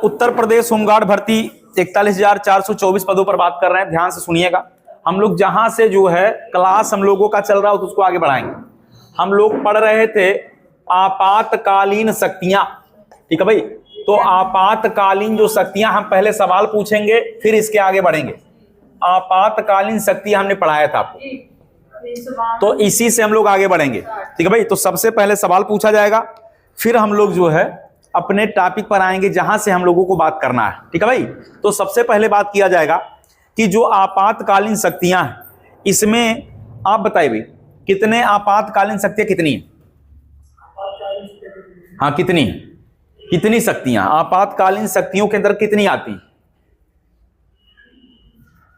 Uttar Pradesh home guard भर्ती 41,424 पदों पर बात कर रहे हैं, ध्यान से सुनिएगा। हम लोग जहां से जो है क्लास हम लोगों का चल रहा हो तो उसको आगे बढ़ाएंगे। हम लोग पढ़ रहे थे आपातकालीन शक्तियां, ठीक है भाई। तो आपातकालीन जो शक्तियां, हम पहले सवाल पूछेंगे फिर इसके आगे बढ़ेंगे। आपातकालीन शक्तियां हमने पढ़ाया था आपको, तो इसी से हम लोग आगे बढ़ेंगे, ठीक है भाई। तो सबसे पहले सवाल पूछा जाएगा, फिर हम लोग जो है अपने टॉपिक पर आएंगे जहां से हम लोगों को बात करना है, ठीक है भाई। तो सबसे पहले बात किया जाएगा कि जो आपातकालीन शक्तियां हैं, इसमें आप बताइए भाई कितने आपातकालीन शक्तियां कितनी है? हाँ, कितनी शक्तियां आपातकालीन शक्तियों के अंदर कितनी आती?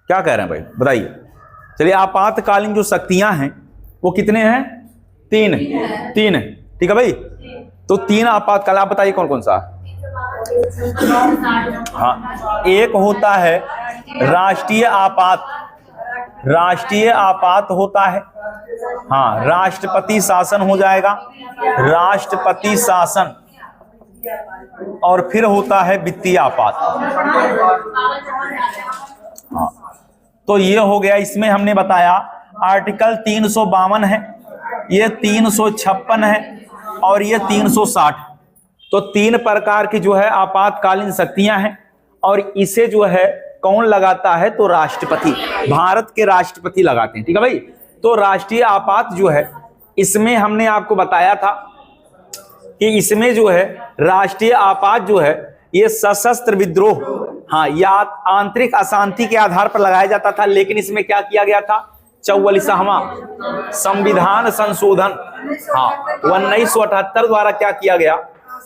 क्या कह रहे हैं भाई, बताइए। चलिए, आपातकालीन जो शक्तियां हैं वो कितने हैं? तीन, ठीक है भाई। तो तीन आपातकाल, आप बताइए कौन कौन सा? हाँ, एक होता है राष्ट्रीय आपात होता है। हाँ, राष्ट्रपति शासन हो जाएगा, राष्ट्रपति शासन। और फिर होता है वित्तीय आपात। हाँ, तो ये हो गया। इसमें हमने बताया आर्टिकल 352 है, ये 356 है और ये 360। तो तीन प्रकार की जो है आपातकालीन शक्तियां हैं, और इसे जो है कौन लगाता है? तो राष्ट्रपति, भारत के राष्ट्रपति लगाते हैं, ठीक है भाई। तो राष्ट्रीय आपात जो है, इसमें हमने आपको बताया था कि इसमें जो है राष्ट्रीय आपात जो है ये सशस्त्र विद्रोह, हाँ, या आंतरिक अशांति के आधार पर लगाया जाता था। लेकिन इसमें क्या किया गया था? 44वां संविधान संशोधन, हाँ, 1978 द्वारा क्या किया गया?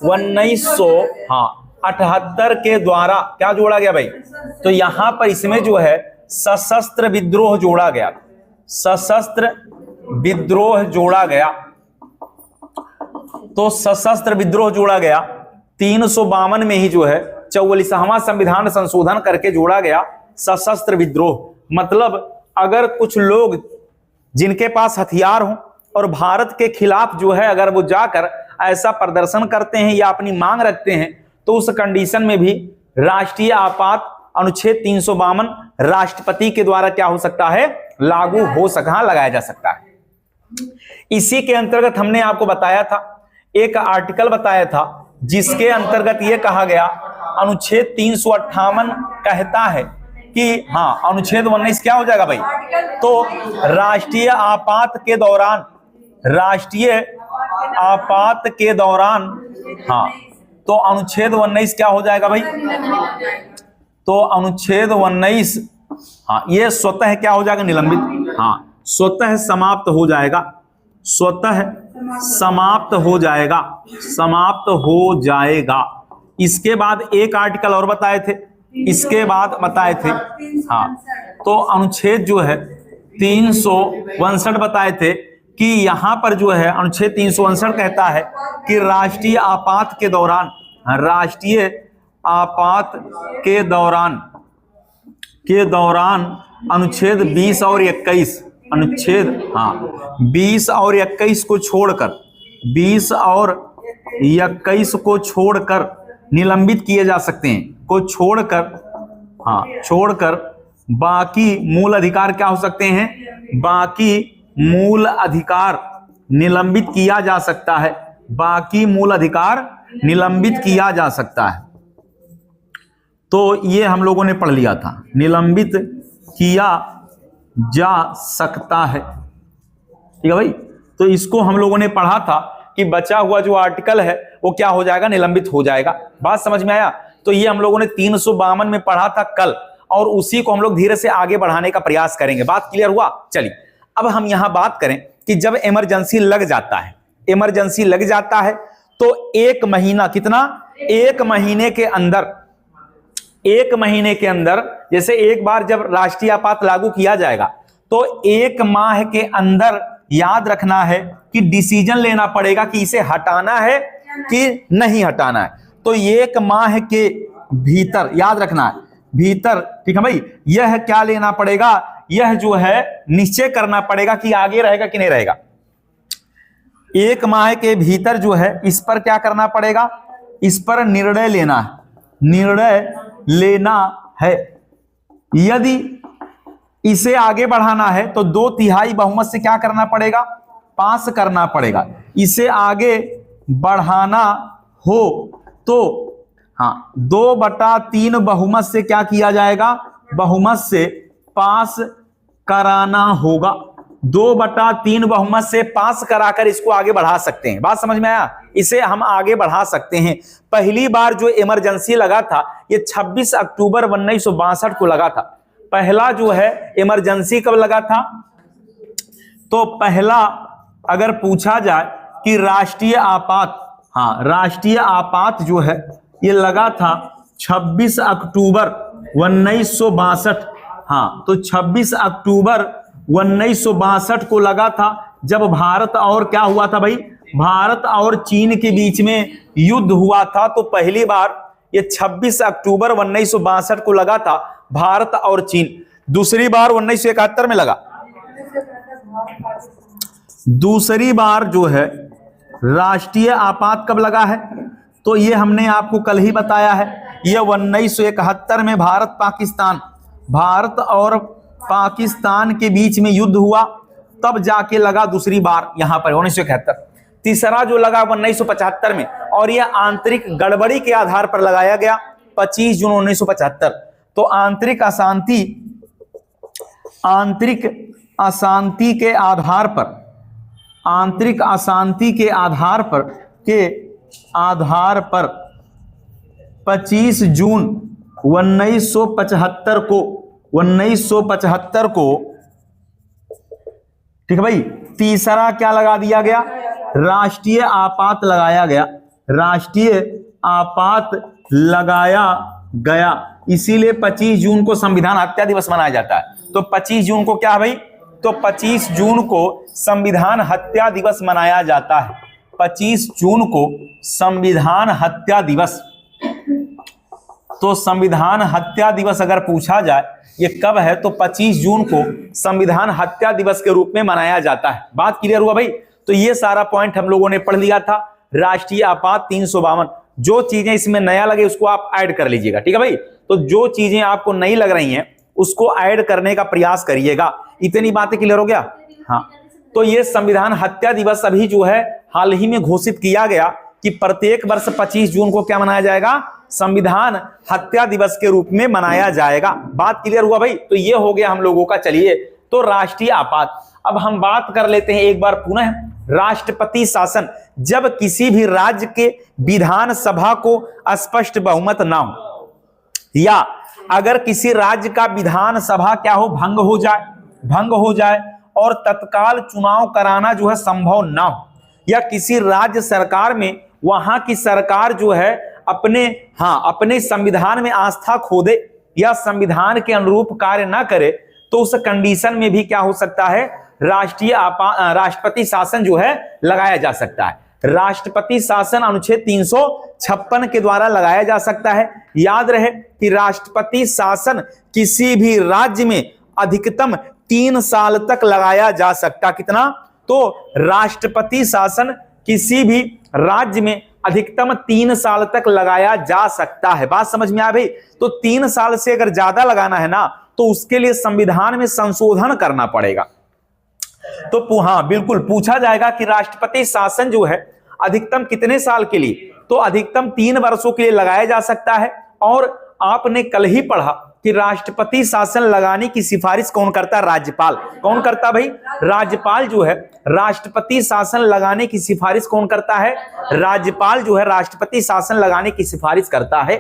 1978 के द्वारा क्या जोड़ा गया भाई? तो यहां पर इसमें जो है सशस्त्र विद्रोह जोड़ा गया, सशस्त्र विद्रोह जोड़ा गया। तो सशस्त्र विद्रोह जोड़ा गया 352 में ही जो है 44वां संविधान संशोधन करके जोड़ा गया सशस्त्र विद्रोह। मतलब अगर कुछ लोग जिनके पास हथियार हो और भारत के खिलाफ जो है अगर वो जाकर ऐसा प्रदर्शन करते हैं या अपनी मांग रखते हैं, तो उस कंडीशन में भी राष्ट्रीय आपात अनुच्छेद 352 राष्ट्रपति के द्वारा क्या हो सकता है? लागू हो सकता, लगाया जा सकता है। इसी के अंतर्गत हमने आपको बताया था, एक आर्टिकल बताया था जिसके अंतर्गत यह कहा गया, अनुच्छेद 358 कहता है कि हाँ, अनुच्छेद 19 क्या हो जाएगा भाई? तो राष्ट्रीय आपात के दौरान, हाँ, तो अनुच्छेद 19 क्या हो जाएगा भाई? तो अनुच्छेद 19, हाँ, ये स्वतः क्या हो जाएगा? निलंबित, हाँ, स्वतः समाप्त हो जाएगा, स्वतः समाप्त हो जाएगा। इसके बाद एक आर्टिकल और बताए थे, हाँ, तो अनुच्छेद जो है 359 बताए थे कि यहां पर जो है अनुच्छेद 359 कहता है कि राष्ट्रीय आपात के दौरान अनुच्छेद 20 और 21, अनुच्छेद, हाँ, 20 और 21 को छोड़कर निलंबित किए जा सकते हैं, छोड़कर बाकी मूल अधिकार क्या हो सकते हैं? बाकी मूल अधिकार निलंबित किया जा सकता है, तो ये हम लोगों ने पढ़ लिया था, निलंबित किया जा सकता है, ठीक है भाई। तो इसको हम लोगों ने पढ़ा था कि बचा हुआ जो आर्टिकल है वो क्या हो जाएगा? निलंबित हो जाएगा। बात समझ में आया? तो ये हम लोगों ने 352 में पढ़ा था कल, और उसी को हम लोग धीरे से आगे बढ़ाने का प्रयास करेंगे। बात क्लियर हुआ? चलिए, अब हम यहां बात करें कि जब इमरजेंसी लग जाता है, तो एक महीना, कितना? एक महीने के अंदर जैसे एक बार जब राष्ट्रीय आपात लागू किया जाएगा, तो एक माह के अंदर याद रखना है कि डिसीजन लेना पड़ेगा कि इसे हटाना है कि नहीं हटाना है। तो एक माह के भीतर, याद रखना है, भीतर, ठीक है भाई, यह क्या लेना पड़ेगा? यह जो है निश्चय करना पड़ेगा कि आगे रहेगा कि नहीं रहेगा। एक माह के भीतर जो है इस पर क्या करना पड़ेगा? इस पर निर्णय लेना है, निर्णय लेना है। यदि इसे आगे बढ़ाना है तो 2/3 बहुमत से क्या करना पड़ेगा, पास करना पड़ेगा। इसे आगे बढ़ाना हो तो हाँ 2/3 बहुमत से क्या किया जाएगा, बहुमत से पास कराना होगा। 2/3 बहुमत से पास कराकर इसको आगे बढ़ा सकते हैं। बात समझ में आया, इसे हम आगे बढ़ा सकते हैं। पहली बार जो इमरजेंसी लगा था ये 26 अक्टूबर 1962 को लगा था। पहला जो है इमरजेंसी कब लगा था, तो पहला अगर पूछा जाए कि राष्ट्रीय आपात, हाँ राष्ट्रीय आपात जो है ये लगा था 26 अक्टूबर 1962। हाँ तो 26 अक्टूबर 1962 को लगा था, जब भारत और क्या हुआ था भाई, भारत और चीन के बीच में युद्ध हुआ था। तो पहली बार ये 26 अक्टूबर 1962 को लगा था भारत और चीन। दूसरी बार 1971 में लगा। दूसरी बार जो है राष्ट्रीय आपात कब लगा है, तो ये हमने आपको कल ही बताया है। ये 1971 में भारत और पाकिस्तान के बीच में युद्ध हुआ, तब जाके लगा दूसरी बार यहां पर 1971। तीसरा जो लगा 1975 में, और यह आंतरिक गड़बड़ी के आधार पर लगाया गया 25 जून 1975। तो आंतरिक अशांति के आधार पर 25 जून 1975 को ठीक है भाई, तीसरा क्या लगा दिया गया, राष्ट्रीय आपात लगाया गया। राष्ट्रीय आपात लगाया गया, इसीलिए 25 जून को संविधान हत्या दिवस मनाया जाता है। तो 25 जून को क्या है भाई, तो 25 जून को संविधान हत्या दिवस मनाया जाता है। 25 जून को संविधान हत्या दिवस। तो संविधान हत्या दिवस अगर पूछा जाए ये कब है, तो 25 जून को संविधान हत्या दिवस के रूप में मनाया जाता है। बात क्लियर हुआ भाई। तो ये सारा पॉइंट हम लोगों ने पढ़ लिया था। राष्ट्रीय आपात 352, जो चीजें इसमें नया लगे उसको आप ऐड कर लीजिएगा, ठीक है भाई। तो जो चीजें आपको नई लग रही हैं उसको ऐड करने का प्रयास करिएगा। इतनी बातें क्लियर हो गया। हाँ तो ये संविधान हत्या दिवस अभी जो है हाल ही में घोषित किया गया कि प्रत्येक वर्ष 25 जून को क्या मनाया जाएगा, संविधान हत्या दिवस के रूप में मनाया जाएगा। बात क्लियर हुआ भाई। तो ये हो गया हम लोगों का। चलिए तो राष्ट्रीय आपात, अब हम बात कर लेते हैं एक बार पुनः राष्ट्रपति शासन। जब किसी भी राज्य के विधानसभा को स्पष्ट बहुमत ना हो, या अगर किसी राज्य का विधानसभा क्या हो, भंग हो जाए और तत्काल चुनाव कराना जो है संभव ना हो, या किसी राज्य सरकार में वहां की सरकार जो है अपने संविधान में आस्था खो दे या संविधान के अनुरूप कार्य ना करे, तो उस कंडीशन में भी क्या हो सकता है, राष्ट्रपति शासन जो है लगाया जा सकता है। राष्ट्रपति शासन अनुच्छेद 356 के द्वारा लगाया जा सकता है। याद रहे कि राष्ट्रपति शासन किसी भी राज्य में अधिकतम 3 साल तक लगाया जा सकता। कितना, तो राष्ट्रपति शासन किसी भी राज्य में अधिकतम 3 साल तक लगाया जा सकता है। बात समझ में आ गई। तो 3 साल से अगर ज्यादा लगाना है ना, तो उसके लिए संविधान में संशोधन करना पड़ेगा। तो हाँ बिल्कुल पूछा जाएगा कि राष्ट्रपति शासन जो है अधिकतम कितने साल के लिए, तो अधिकतम 3 वर्षों के लिए लगाया जा सकता है। और आपने कल ही पढ़ा कि राष्ट्रपति शासन लगाने की सिफारिश कौन करता है, राज्यपाल। कौन करता भाई, राज्यपाल जो है राष्ट्रपति शासन लगाने की सिफारिश कौन करता है, राज्यपाल जो है राष्ट्रपति शासन लगाने की सिफारिश करता है।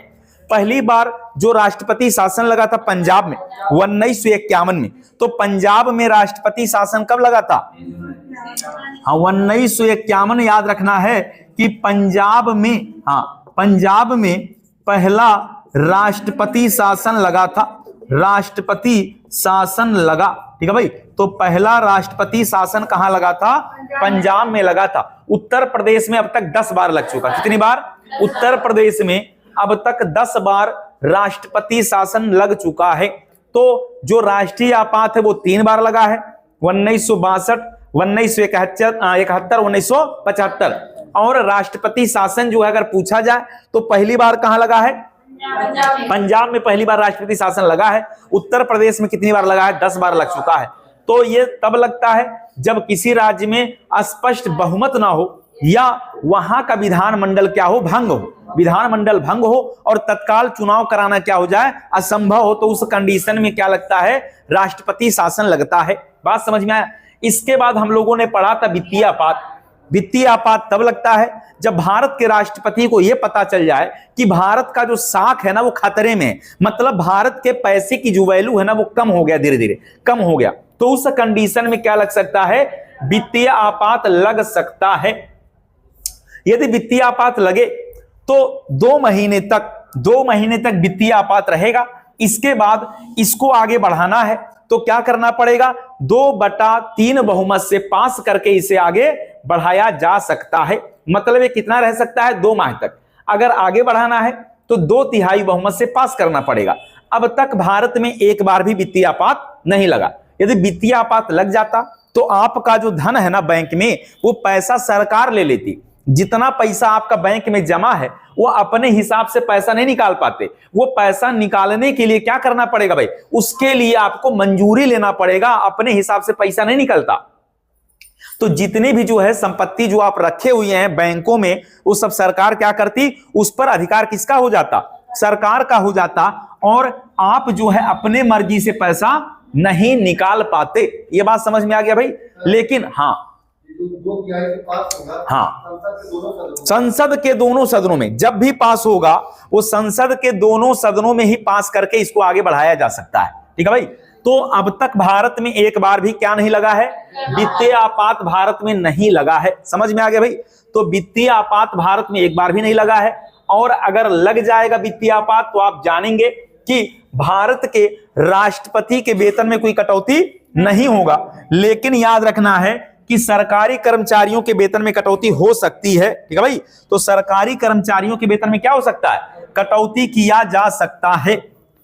पहली बार जो राष्ट्रपति शासन लगा था पंजाब में 1951 में। तो पंजाब में राष्ट्रपति शासन कब लगा था, हाँ 1951। याद रखना है कि पंजाब में पहला राष्ट्रपति शासन लगा था। राष्ट्रपति शासन लगा, ठीक है भाई। तो पहला राष्ट्रपति शासन कहां लगा था, पंजाब में लगा था। उत्तर प्रदेश में अब तक 10 बार लग चुका। कितनी बार, उत्तर प्रदेश में अब तक 10 बार राष्ट्रपति शासन लग चुका है। तो जो राष्ट्रीय आपात है वो 3 बार लगा है, 1962, 1971, 1975। और राष्ट्रपति शासन जो है अगर पूछा जाए तो पहली बार कहां लगा है, पंजाब में पहली बार राष्ट्रपति शासन लगा है। उत्तर प्रदेश में कितनी बार लगा है? 10 बार लग चुका है। तो ये तब लगता है जब किसी राज्य में स्पष्ट बहुमत ना हो या वहां का विधानमंडल क्या हो? भंग हो। विधानमंडल भंग हो और तत्काल चुनाव कराना क्या हो जाए? असंभव हो। तो उस कंडीशन में क्या लगता है? राष्ट्रपति शासन लगता है। बात समझ में आया? इसके बाद हम लोगों ने पढ़ा था वित्तीय आपात। वित्तीय आपात तब लगता है जब भारत के राष्ट्रपति को यह पता चल जाए कि भारत का जो साख है ना वो खतरे में है, मतलब भारत के पैसे की जो वैल्यू है ना वो कम हो गया, धीरे धीरे कम हो गया। तो उस कंडीशन में क्या लग सकता है? वित्तीय आपात लग सकता है। यदि वित्तीय आपात लगे तो 2 महीने तक वित्तीय आपात रहेगा। इसके बाद इसको आगे बढ़ाना है तो क्या करना पड़ेगा? 2/3 बहुमत से पास करके इसे आगे बढ़ाया जा सकता है। मतलब ये कितना रह सकता है? 2 माह तक। अगर आगे बढ़ाना है तो 2/3 बहुमत से पास करना पड़ेगा। अब तक भारत में एक बार भी वित्तीय आपात नहीं लगा। यदि वित्तीय आपात लग जाता तो आपका जो धन है ना बैंक में, वो पैसा सरकार ले लेती। जितना पैसा आपका बैंक में जमा है वो अपने हिसाब से पैसा नहीं निकाल पाते। वो पैसा निकालने के लिए क्या करना पड़ेगा भाई? उसके लिए आपको मंजूरी लेना पड़ेगा। अपने हिसाब से पैसा नहीं निकलता। तो जितनी भी जो है संपत्ति जो आप रखे हुए हैं बैंकों में, वो सब सरकार क्या करती? उस पर अधिकार किसका हो जाता? सरकार का हो जाता। और आप जो है अपने मर्जी से पैसा नहीं निकाल पाते। ये बात समझ में आ गया भाई? लेकिन हाँ, संसद के दोनों सदनों में जब भी पास होगा वो संसद के दोनों सदनों में ही पास करके इसको आगे बढ़ाया जा सकता है। ठीक है भाई? तो अब तक भारत में एक बार भी क्या नहीं लगा है? वित्तीय आपात भारत में नहीं लगा है। समझ में आ गया भाई? तो वित्तीय आपात भारत में एक बार भी नहीं लगा है। और अगर लग जाएगा वित्तीय आपात तो आप जानेंगे कि भारत के राष्ट्रपति के वेतन में कोई कटौती नहीं होगा। लेकिन याद रखना है कि सरकारी कर्मचारियों के वेतन में कटौती हो सकती है। ठीक है भाई? तो सरकारी कर्मचारियों के वेतन में क्या हो सकता है? कटौती किया जा सकता है।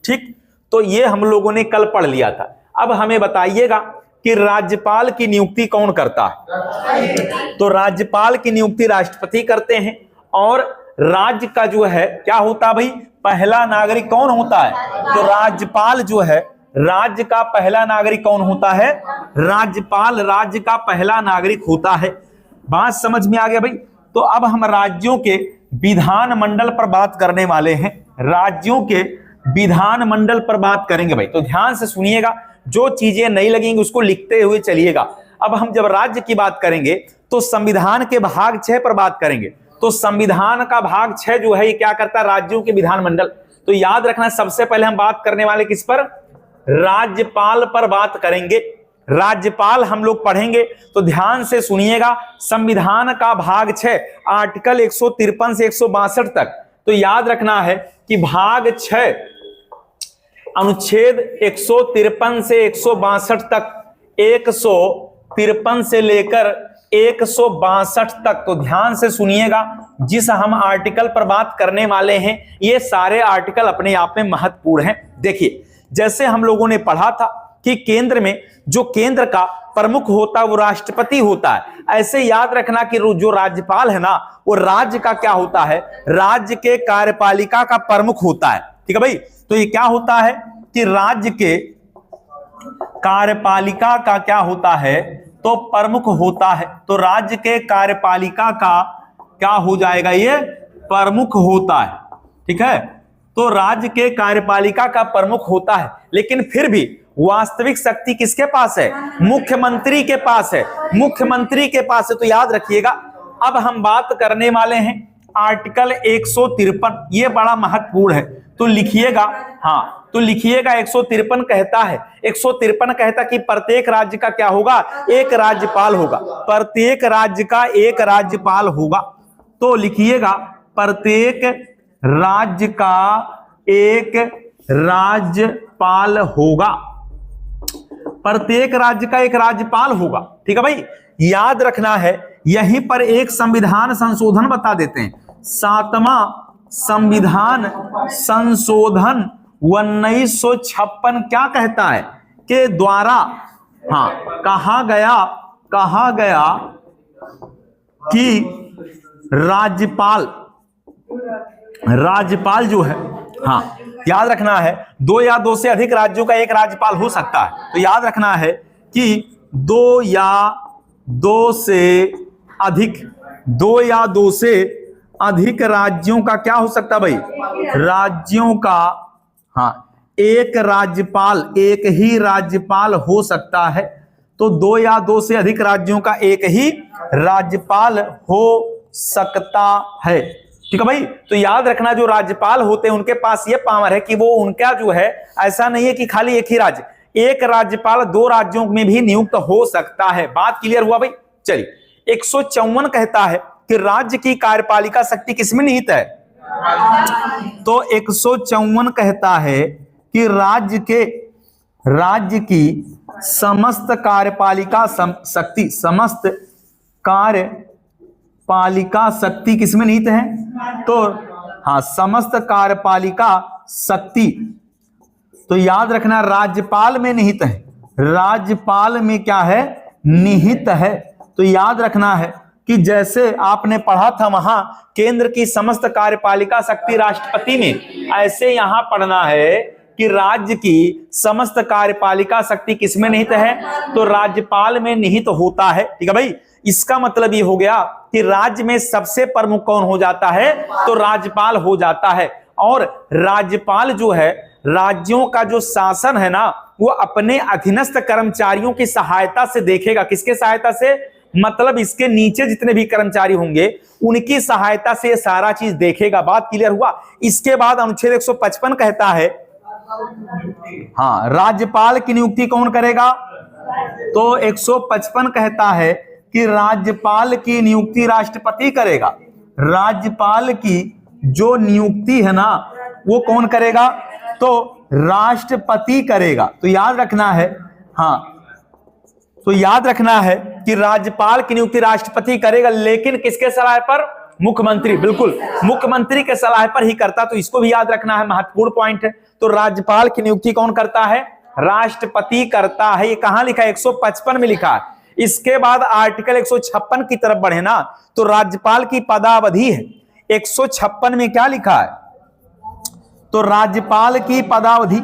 ठीक, तो ये हम लोगों ने कल पढ़ लिया था। अब हमें बताइएगा कि राज्यपाल की नियुक्ति कौन करता है? तो राज्यपाल की नियुक्ति राष्ट्रपति करते हैं। और राज्य का जो है क्या होता है भाई? पहला नागरिक कौन होता है? तो राज्यपाल जो है, राज्य का पहला नागरिक कौन होता है? राज्यपाल राज्य का पहला नागरिक होता है। बात समझ में आ गया भाई? तो अब हम राज्यों के विधानमंडल पर बात करने वाले हैं। राज्यों के विधानमंडल पर बात करेंगे भाई। तो ध्यान से सुनिएगा, जो चीजें नहीं लगेंगी उसको लिखते हुए चलिएगा। अब हम जब राज्य की बात करेंगे तो संविधान के भाग 6 पर बात करेंगे। तो संविधान का भाग 6 जो है ये क्या करता है? राज्यों के विधानमंडल। तो याद रखना, सबसे पहले हम बात करने वाले किस पर? राज्यपाल पर बात करेंगे। राज्यपाल हम लोग पढ़ेंगे तो ध्यान से सुनिएगा। संविधान का भाग 6 आर्टिकल 153 से 162 तक। तो याद रखना है कि भाग 6 अनुच्छेद 153 से 162 तक, 153 से लेकर 162 तक। तो ध्यान से सुनिएगा, जिस हम आर्टिकल पर बात करने वाले हैं ये सारे आर्टिकल अपने आप में महत्वपूर्ण हैं। देखिए, जैसे हम लोगों ने पढ़ा था कि केंद्र में जो केंद्र का प्रमुख होता है वो राष्ट्रपति होता है। ऐसे याद रखना कि जो राज्यपाल है ना वो राज्य का क्या होता है? राज्य के कार्यपालिका का प्रमुख होता है। ठीक है भाई? तो ये क्या होता है कि राज्य के कार्यपालिका का क्या होता है? तो प्रमुख होता है। तो राज्य के कार्यपालिका का क्या हो जाएगा? ये प्रमुख होता है। ठीक है? तो राज्य के कार्यपालिका का प्रमुख होता है। लेकिन फिर भी वास्तविक शक्ति किसके पास है? मुख्यमंत्री के पास है। मुख्यमंत्री के पास है। तो याद रखिएगा, अब हम बात करने वाले हैं आर्टिकल 153। ये बड़ा महत्वपूर्ण है। तो लिखिएगा, हाँ, तो लिखिएगा 153 कहता है, 153 कहता कि प्रत्येक राज्य का क्या होगा? एक राज्यपाल होगा। प्रत्येक राज्य का एक राज्यपाल होगा। तो लिखिएगा, प्रत्येक राज्य का एक राज्यपाल होगा। प्रत्येक राज्य का एक राज्यपाल होगा। ठीक है भाई? याद रखना है, यहीं पर एक संविधान संशोधन बता देते हैं। 7वां संविधान संशोधन 1956 क्या कहता है के द्वारा, हाँ, कहा गया कि राज्यपाल जो है हाँ, याद रखना है 2 या 2 से अधिक राज्यों का एक राज्यपाल हो सकता है। तो याद रखना है कि 2 या 2 से अधिक 2 या 2 से अधिक राज्यों का क्या हो सकता है भाई? राज्यों का, हाँ, एक राज्यपाल, एक ही राज्यपाल हो सकता है। तो 2 या 2 से अधिक राज्यों का एक ही राज्यपाल हो सकता है। ठीक है भाई। तो याद रखना जो राज्यपाल होते हैं उनके पास ये पावर है कि वो उनका जो है, ऐसा नहीं है कि खाली एक ही राज्य, एक राज्यपाल 2 राज्यों में भी नियुक्त हो सकता है। बात क्लियर हुआ भाई? चलिए 154 कहता है कि राज्य की कार्यपालिका शक्ति किसमें निहित है? तो 154 कहता है कि राज्य की समस्त कार्यपालिका शक्ति, समस्त कार्यपालिका शक्ति किसमें निहित है? तो हाँ, समस्त कार्यपालिका शक्ति, तो याद रखना राज्यपाल में निहित है। राज्यपाल में क्या है? निहित है। तो याद रखना है कि जैसे आपने पढ़ा था वहां केंद्र की समस्त कार्यपालिका शक्ति राष्ट्रपति में, ऐसे यहां पढ़ना है कि राज्य की समस्त कार्यपालिका शक्ति किसमें निहित है? तो राज्यपाल में निहित होता है। ठीक है भाई। इसका मतलब ये हो गया कि राज्य में सबसे प्रमुख कौन हो जाता है? तो राज्यपाल हो जाता है। और राज्यपाल जो है, राज्यों का जो शासन है ना, वो अपने अधीनस्थ कर्मचारियों की सहायता से देखेगा। किसके सहायता से? मतलब इसके नीचे जितने भी कर्मचारी होंगे उनकी सहायता से सारा चीज देखेगा। बात क्लियर हुआ? इसके बाद अनुच्छेद 155 कहता है, हाँ, राज्यपाल की नियुक्ति कौन करेगा? तो 155 कहता है कि राज्यपाल की नियुक्ति राष्ट्रपति करेगा। राज्यपाल की जो नियुक्ति है ना, वो कौन करेगा? तो राष्ट्रपति करेगा। तो याद रखना है, हाँ, तो याद रखना है कि राज्यपाल की नियुक्ति राष्ट्रपति करेगा, लेकिन किसके सलाह पर? मुख्यमंत्री। बिल्कुल, मुख्यमंत्री के सलाह पर ही करता। तो इसको भी याद रखना है, महत्वपूर्ण पॉइंट है। तो राज्यपाल की नियुक्ति कौन करता है? राष्ट्रपति करता है। ये कहां लिखा है? 155 में लिखा है। इसके बाद आर्टिकल 156 की तरफ बढ़े ना, तो राज्यपाल की पदावधि है। 156 में क्या लिखा है? तो राज्यपाल की पदावधि।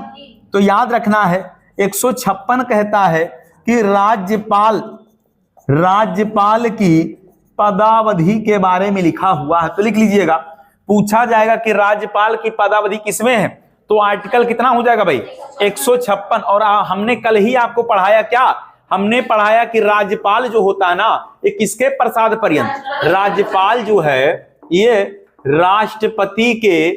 तो याद रखना है 156 कहता है कि राज्यपाल की पदावधि के बारे में लिखा हुआ है। तो लिख लीजिएगा, पूछा जाएगा कि राज्यपाल की पदावधि किसमें है, तो आर्टिकल कितना हो जाएगा भाई? 156। और हमने कल ही आपको पढ़ाया, क्या हमने पढ़ाया कि राज्यपाल जो होता है ना, ये किसके प्रसाद पर्यंत? राज्यपाल जो है ये राष्ट्रपति के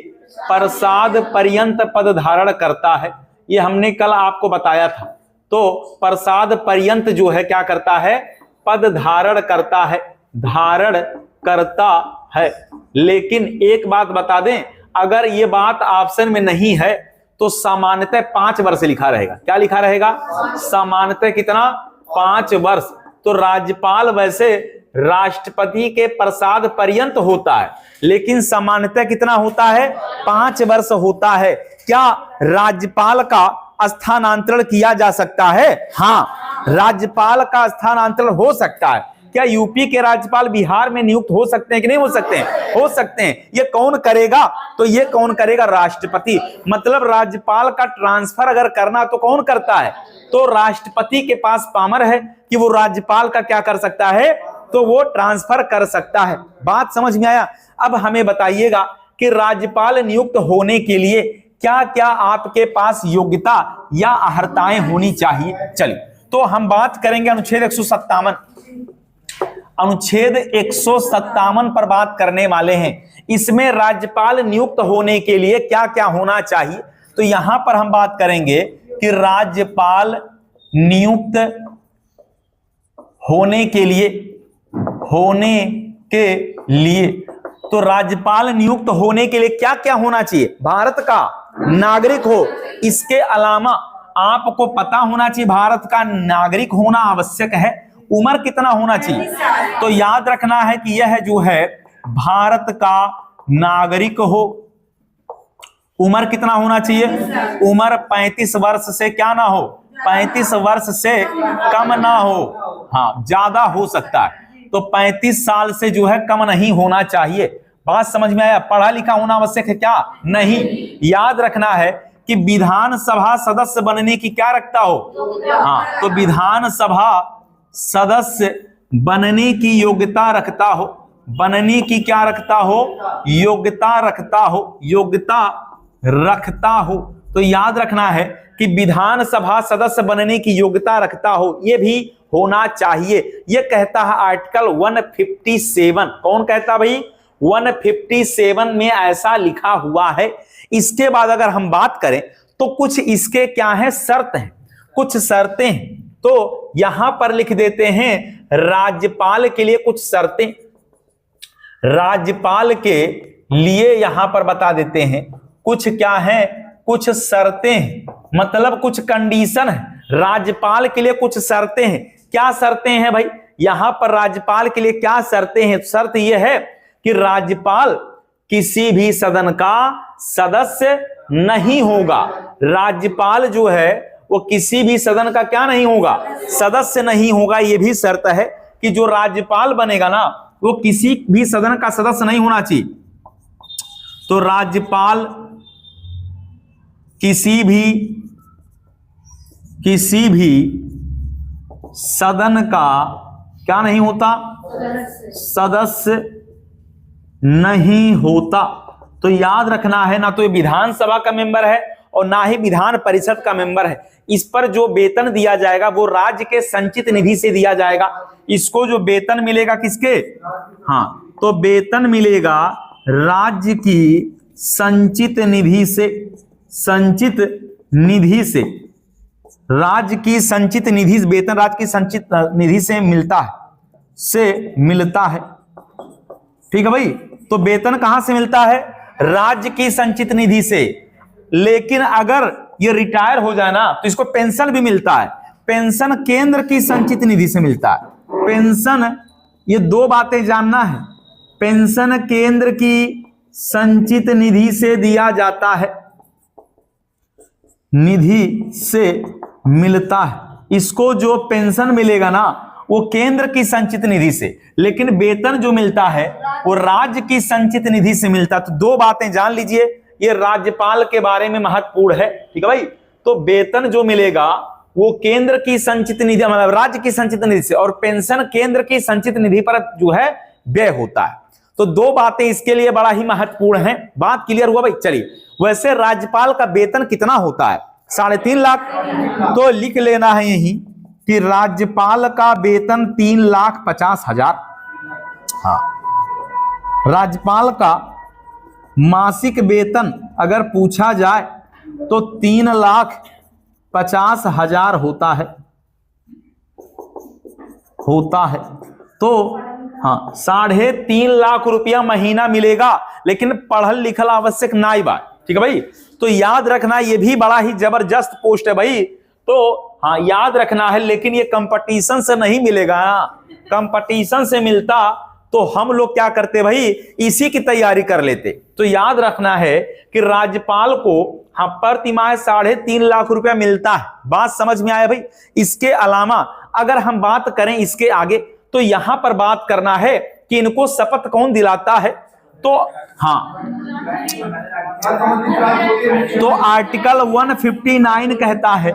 प्रसाद पर्यंत पद धारण करता है। ये हमने कल आपको बताया था। तो प्रसाद पर्यंत जो है क्या करता है? पद धारण करता है, धारण करता है। लेकिन एक बात बता दें, अगर ये बात ऑप्शन में नहीं है तो सामान्यतः 5 वर्ष लिखा रहेगा। क्या लिखा रहेगा? सामान्यतः कितना? 5 वर्ष। तो राज्यपाल वैसे राष्ट्रपति के प्रसाद पर्यंत होता है, लेकिन सामान्यतः कितना होता है? 5 वर्ष होता है। क्या राज्यपाल का स्थानांतरण किया जा सकता है? हाँ, राज्यपाल का स्थानांतरण हो सकता है। क्या यूपी के राज्यपाल बिहार में नियुक्त हो सकते हैं कि नहीं हो सकते हैं? हो सकते हैं। ये कौन करेगा? तो ये कौन करेगा? राष्ट्रपति। मतलब राज्यपाल का ट्रांसफर अगर करना तो कौन करता है? तो राष्ट्रपति के पास पावर है कि वो राज्यपाल का क्या कर सकता है? तो वो ट्रांसफर कर सकता है। बात समझ में आया? अब हमें बताइएगा कि राज्यपाल नियुक्त होने के लिए क्या क्या आपके पास योग्यता या अर्हताएं होनी चाहिए। चलिए, तो हम बात करेंगे अनुच्छेद 157। अनुच्छेद 157 पर बात करने वाले हैं। इसमें राज्यपाल नियुक्त होने के लिए क्या क्या होना चाहिए, तो यहां पर हम बात करेंगे कि राज्यपाल नियुक्त होने के लिए तो राज्यपाल नियुक्त होने के लिए क्या क्या होना चाहिए? भारत का नागरिक हो। इसके अलावा आपको पता होना चाहिए भारत का नागरिक होना आवश्यक है। उम्र कितना होना चाहिए? तो याद रखना है कि यह जो है भारत का नागरिक हो। उम्र कितना होना चाहिए? उम्र 35 वर्ष से क्या ना हो? 35 वर्ष से कम ना हो। हाँ, ज्यादा हो सकता है, तो 35 साल से जो है कम नहीं होना चाहिए। बात समझ में आया? पढ़ा लिखा होना आवश्यक है क्या? नहीं। याद रखना है कि विधानसभा सदस्य बनने की क्या रखता हो? हाँ, तो विधानसभा सदस्य बनने की योग्यता रखता हो। बनने की क्या रखता हो? योग्यता रखता हो। योग्यता रखता हो। तो याद रखना है कि विधानसभा सदस्य बनने की योग्यता रखता हो, यह भी होना चाहिए। यह कहता है आर्टिकल 157। कौन कहता भाई? 157 में ऐसा लिखा हुआ है। इसके बाद अगर हम बात करें तो कुछ इसके क्या है? शर्त हैं, कुछ शर्तें हैं। तो यहां पर लिख देते हैं राज्यपाल के लिए कुछ शर्तें। राज्यपाल के लिए यहां पर बता देते हैं कुछ क्या है? कुछ शर्तें हैं, मतलब कुछ कंडीशन है। राज्यपाल के लिए कुछ शर्तें हैं। क्या शर्तें हैं भाई? यहां पर राज्यपाल के लिए क्या शर्तें हैं? शर्त यह है कि राज्यपाल किसी भी सदन का सदस्य नहीं होगा। राज्यपाल जो है वो किसी भी सदन का क्या नहीं होगा? सदस्य नहीं होगा। यह भी शर्त है कि जो राज्यपाल बनेगा ना वो किसी भी सदन का सदस्य नहीं होना चाहिए। तो राज्यपाल किसी भी सदन का क्या नहीं होता? सदस्य नहीं होता। तो याद रखना है, ना तो ये विधानसभा का मेंबर है और ना ही विधान परिषद का मेंबर है। इस पर जो वेतन दिया जाएगा वो राज्य के संचित निधि से दिया जाएगा। इसको जो वेतन मिलेगा किसके? हाँ, तो वेतन मिलेगा राज्य की संचित निधि से। संचित निधि से, राज्य की संचित निधि, वेतन राज्य की संचित निधि से मिलता है। ठीक है भाई? तो वेतन कहां से मिलता है? राज्य की संचित निधि से। लेकिन अगर ये रिटायर हो जाए ना तो इसको पेंशन भी मिलता है। पेंशन केंद्र की संचित निधि से मिलता है। पेंशन, ये दो बातें जानना है। पेंशन केंद्र की संचित निधि से दिया जाता है, निधि से मिलता है। इसको जो पेंशन मिलेगा ना वो केंद्र की संचित निधि से, लेकिन वेतन जो मिलता है वो राज्य की संचित निधि से मिलता है। तो दो बातें जान लीजिए, ये राज्यपाल के बारे में महत्वपूर्ण है। ठीक है भाई? तो वेतन जो मिलेगा वो केंद्र की संचित निधि, मतलब राज्य की संचित निधि से, और पेंशन केंद्र की संचित निधि पर जो है व्यय होता है। तो दो बातें इसके लिए बड़ा ही महत्वपूर्ण हैं। बात क्लियर हुआ भाई? चलिए, वैसे राज्यपाल का वेतन कितना होता है? 3.5 लाख। तो लिख लेना है यही कि राज्यपाल का वेतन 3,50,000। हाँ, राज्यपाल का मासिक वेतन अगर पूछा जाए तो 3,50,000 होता है। तो हाँ, 3.5 लाख रुपया महीना मिलेगा, लेकिन पढ़ल लिखल आवश्यक नहीं बा। ठीक है भाई? तो याद रखना ये भी बड़ा ही जबरदस्त पोस्ट है भाई। तो हाँ, याद रखना है, लेकिन ये कंपटीशन से नहीं मिलेगा। कंपटीशन से मिलता तो हम लोग क्या करते भाई? इसी की तैयारी कर लेते। तो याद रखना है कि राज्यपाल को हाँ प्रति माह 3.5 लाख रुपया मिलता है। बात समझ में आया भाई? इसके अलावा अगर हम बात करें इसके आगे, तो यहां पर बात करना है कि इनको शपथ कौन दिलाता है। तो हाँ, तो आर्टिकल 159 कहता है,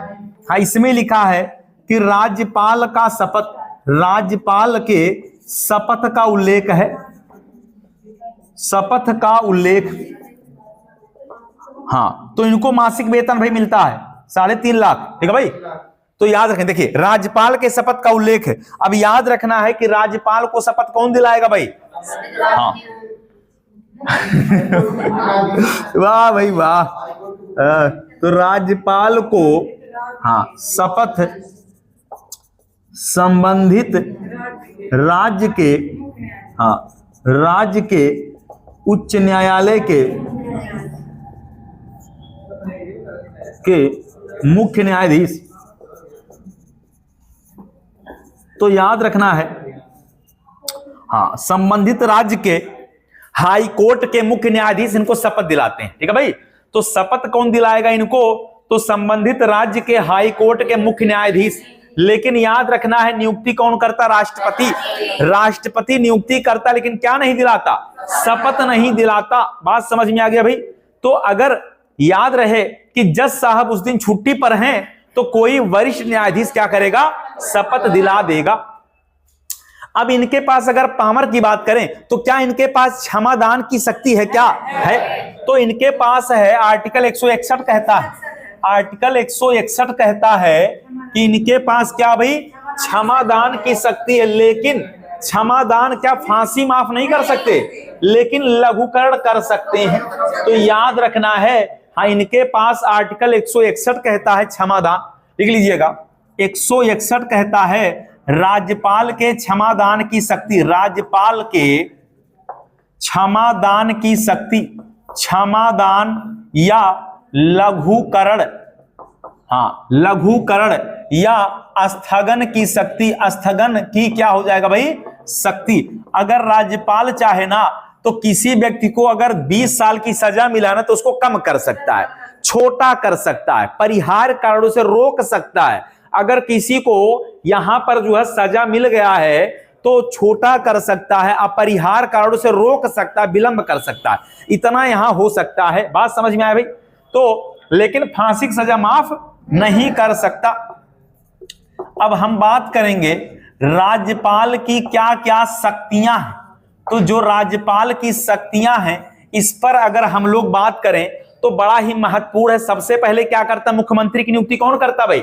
हाँ, इसमें लिखा है कि राज्यपाल का शपथ, राज्यपाल के शपथ का उल्लेख है। शपथ का उल्लेख, हाँ, तो इनको मासिक वेतन भाई मिलता है 3.5 लाख। ठीक है भाई? तो याद रखें, देखिए राज्यपाल के शपथ का उल्लेख है। अब याद रखना है कि राज्यपाल को शपथ कौन दिलाएगा भाई? हाँ वाह भाई वाह। तो राज्यपाल को हाँ शपथ संबंधित राज्य के उच्च न्यायालय के मुख्य न्यायाधीश, तो याद रखना है हाँ, संबंधित राज्य के हाई कोर्ट के मुख्य न्यायाधीश इनको शपथ दिलाते हैं। ठीक है भाई? तो शपथ कौन दिलाएगा इनको? तो संबंधित राज्य के हाई कोर्ट के मुख्य न्यायाधीश। लेकिन याद रखना है, नियुक्ति कौन करता? राष्ट्रपति। राष्ट्रपति नियुक्ति करता, लेकिन क्या नहीं दिलाता? शपथ नहीं दिलाता। बात समझ में आ गया भाई। तो अगर याद रहे कि जज साहब उस दिन छुट्टी पर हैं तो कोई वरिष्ठ न्यायाधीश क्या करेगा, शपथ दिला देगा। अब इनके पास अगर पावर की बात करें तो क्या इनके पास क्षमादान की शक्ति है? क्या है? तो इनके पास है, आर्टिकल 161 कहता है, आर्टिकल 161 कहता है कि इनके पास क्या भाई, क्षमादान की शक्ति है। लेकिन क्षमादान क्या फांसी माफ नहीं कर सकते, लेकिन लघुकरण कर सकते हैं। तो याद रखना है, हाँ, इनके पास आर्टिकल 161 कहता है क्षमादान, लिख लीजिएगा। 161 कहता है राज्यपाल के क्षमादान की शक्ति, राज्यपाल के क्षमादान की शक्ति, क्षमादान या लघुकरण, हाँ, लघुकरण या स्थगन की शक्ति, स्थगन की क्या हो जाएगा भाई, शक्ति। अगर राज्यपाल चाहे ना तो किसी व्यक्ति को अगर 20 साल की सजा मिला ना तो उसको कम कर सकता है, छोटा कर सकता है, परिहार कारणों से रोक सकता है। अगर किसी को यहां पर जो है सजा मिल गया है तो छोटा कर सकता है, अपरिहार कारणों से रोक सकता है, विलंब कर सकता है, इतना यहां हो सकता है। बात समझ में आया भाई। तो लेकिन फांसी की सजा माफ नहीं कर सकता। अब हम बात करेंगे राज्यपाल की क्या क्या शक्तियां हैं। तो जो राज्यपाल की शक्तियां हैं इस पर अगर हम लोग बात करें तो बड़ा ही महत्वपूर्ण है। सबसे पहले क्या करता, मुख्यमंत्री की नियुक्ति कौन करता भाई,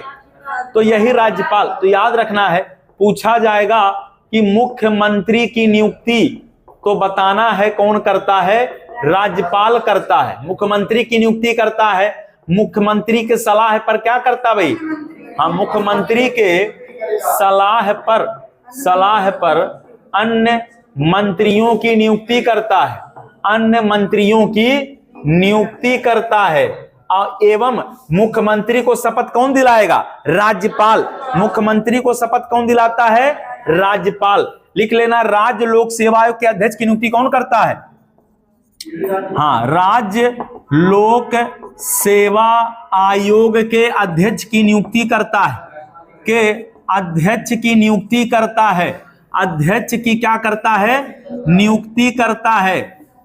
तो यही राज्यपाल। तो याद रखना है, पूछा जाएगा कि मुख्यमंत्री की नियुक्ति तो बताना है कौन करता है, राज्यपाल करता है। मुख्यमंत्री की नियुक्ति करता है, मुख्यमंत्री के सलाह पर क्या करता भाई, हाँ, मुख्यमंत्री के सलाह पर अन्य मंत्रियों की नियुक्ति करता है, अन्य मंत्रियों की नियुक्ति करता है। एवं मुख्यमंत्री को शपथ कौन दिलाएगा, राज्यपाल। मुख्यमंत्री को शपथ कौन दिलाता है, राज्यपाल। लिख लेना, राज्य लोक सेवा आयोग के अध्यक्ष की नियुक्ति कौन करता है, हाँ, राज्य लोक सेवा आयोग के अध्यक्ष की नियुक्ति करता है, के अध्यक्ष की नियुक्ति करता है, अध्यक्ष की क्या करता है, नियुक्ति करता है।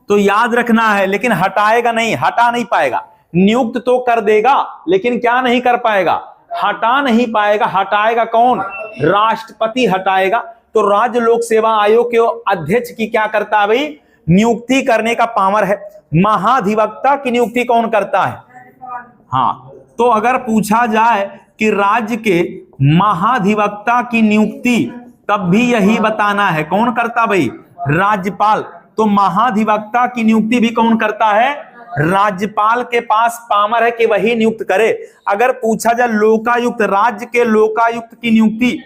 तो याद रखना है, लेकिन हटाएगा नहीं, हटा नहीं पाएगा। नियुक्त तो कर देगा लेकिन क्या नहीं कर पाएगा, हटा नहीं पाएगा। हटाएगा कौन, राष्ट्रपति हटाएगा। तो राज्य लोक सेवा आयोग के अध्यक्ष की क्या करता है भाई, नियुक्ति करने का पावर है। महाधिवक्ता की नियुक्ति कौन करता है, हाँ, तो अगर पूछा जाए कि राज्य के महाधिवक्ता की नियुक्ति तब भी यही बताना है कौन करता भाई, राज्यपाल। तो महाधिवक्ता की नियुक्ति भी कौन करता है, राज्यपाल के पास पावर है कि वही नियुक्त करे। अगर पूछा जाए लोकायुक्त, राज्य के लोकायुक्त की नियुक्ति,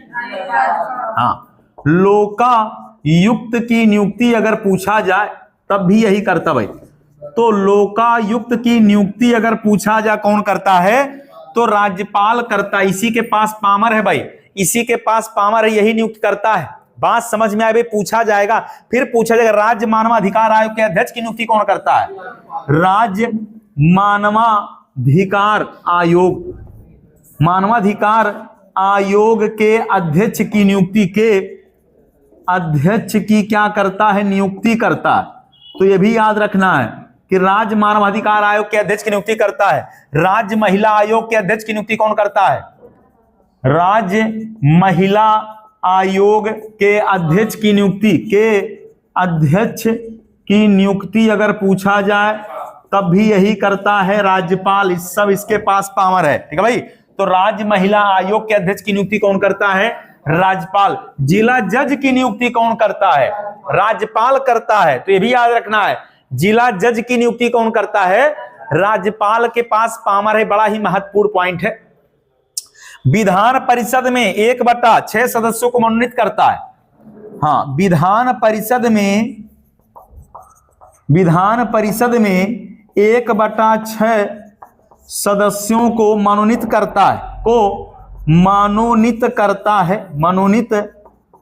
हाँ, लोकायुक्त की नियुक्ति अगर पूछा जाए तब भी यही करता भाई। तो लोकायुक्त की नियुक्ति अगर पूछा जाए कौन करता है, तो राज्यपाल करता है। इसी के पास पावर है भाई, इसी के पास पावर है, यही नियुक्त करता है। बात समझ में आए भाई। पूछा जाएगा, फिर पूछा जाएगा राज्य मानवाधिकार आयोग के अध्यक्ष की नियुक्ति कौन करता है, राज्य मानवाधिकार आयोग, मानवाधिकार आयोग के अध्यक्ष की नियुक्ति, के अध्यक्ष की क्या करता है, नियुक्ति करता है। तो यह भी याद रखना है कि राज्य मानवाधिकार आयोग के अध्यक्ष की नियुक्ति करता है। राज्य महिला आयोग के अध्यक्ष की नियुक्ति कौन करता है, राज्य महिला आयोग के अध्यक्ष की नियुक्ति, के अध्यक्ष की नियुक्ति अगर पूछा जाए तब भी यही करता है राज्यपाल। इस सब इसके पास पावर है, ठीक है भाई। तो राज्य महिला आयोग के अध्यक्ष की नियुक्ति कौन करता है, राज्यपाल। जिला जज की नियुक्ति कौन करता है, राज्यपाल करता है। तो ये भी याद रखना है, जिला जज की नियुक्ति कौन करता है, राज्यपाल के पास पावर है। बड़ा ही महत्वपूर्ण पॉइंट है। विधान परिषद में 1/6 सदस्यों को मनोनीत करता है, हाँ, विधान परिषद में 1/6 सदस्यों को मनोनीत करता है, मनोनीत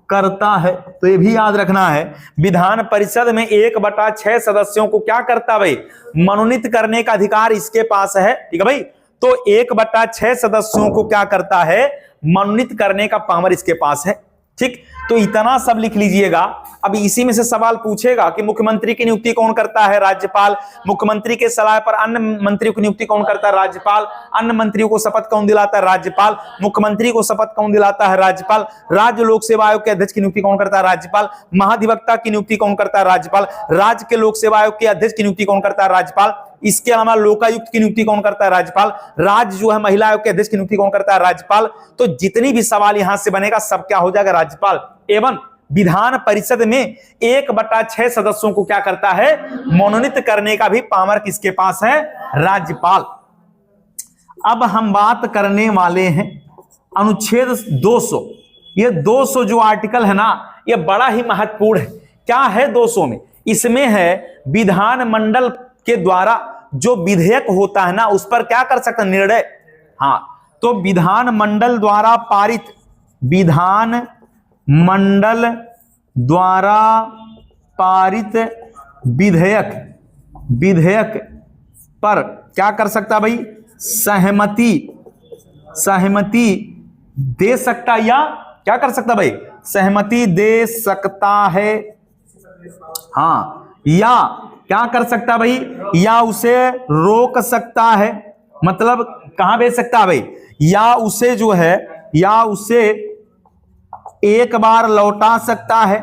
करता है। तो ये भी याद रखना है, विधान परिषद में 1/6 सदस्यों को क्या करता भाई, मनोनीत करने का अधिकार इसके पास है, ठीक है भाई। तो 1/6 सदस्यों को क्या करता है, मनोनीत करने का पावर इसके पास है, ठीक, तो इतना सब लिख लीजिएगा। अब इसी में से सवाल पूछेगा कि मुख्यमंत्री की नियुक्ति कौन करता है? राज्यपाल। मुख्यमंत्री के सलाह पर अन्य मंत्रियों की नियुक्ति कौन करता है? राज्यपाल। अन्य मंत्रियों को शपथ कौन दिलाता है? राज्यपाल। मुख्यमंत्री को शपथ कौन दिलाता है? राज्यपाल। राज्य लोक सेवा आयोग के अध्यक्ष की नियुक्ति कौन करता है? राज्यपाल। महाधिवक्ता की नियुक्ति कौन करता है? राज्यपाल। राज्य के लोक सेवा आयोग के अध्यक्ष की नियुक्ति कौन करता है? राज्यपाल। इसके अलावा लोकायुक्त की नियुक्ति कौन करता है? राज्यपाल। राज्य जो है महिला आयोग के अध्यक्ष की नियुक्ति कौन करता है? राज्यपाल। तो जितनी भी सवाल यहां से बनेगा सब क्या हो जाएगा? राज्यपाल। एवं विधान परिषद में 1/6 सदस्यों को क्या करता है? मनोनीत करने का भी पावर किसके पास है? राज्यपाल। अब हम बात करने वाले हैं अनुच्छेद 200। ये 200 जो आर्टिकल है ना, ये बड़ा ही महत्वपूर्ण है। क्या है 200 में? इसमें है विधानमंडल के द्वारा जो विधेयक होता है ना, उस पर क्या कर सकते हैं? निर्णय। हाँ, तो विधानमंडल द्वारा पारित, विधानमंडल द्वारा पारित विधेयक पर क्या कर सकता भाई? सहमति दे सकता, या क्या कर सकता भाई? सहमति दे सकता है। हाँ, या क्या कर सकता भाई? या उसे रोक सकता है। मतलब कहां भेज सकता है भाई? या उसे जो है, या उसे एक बार लौटा सकता है,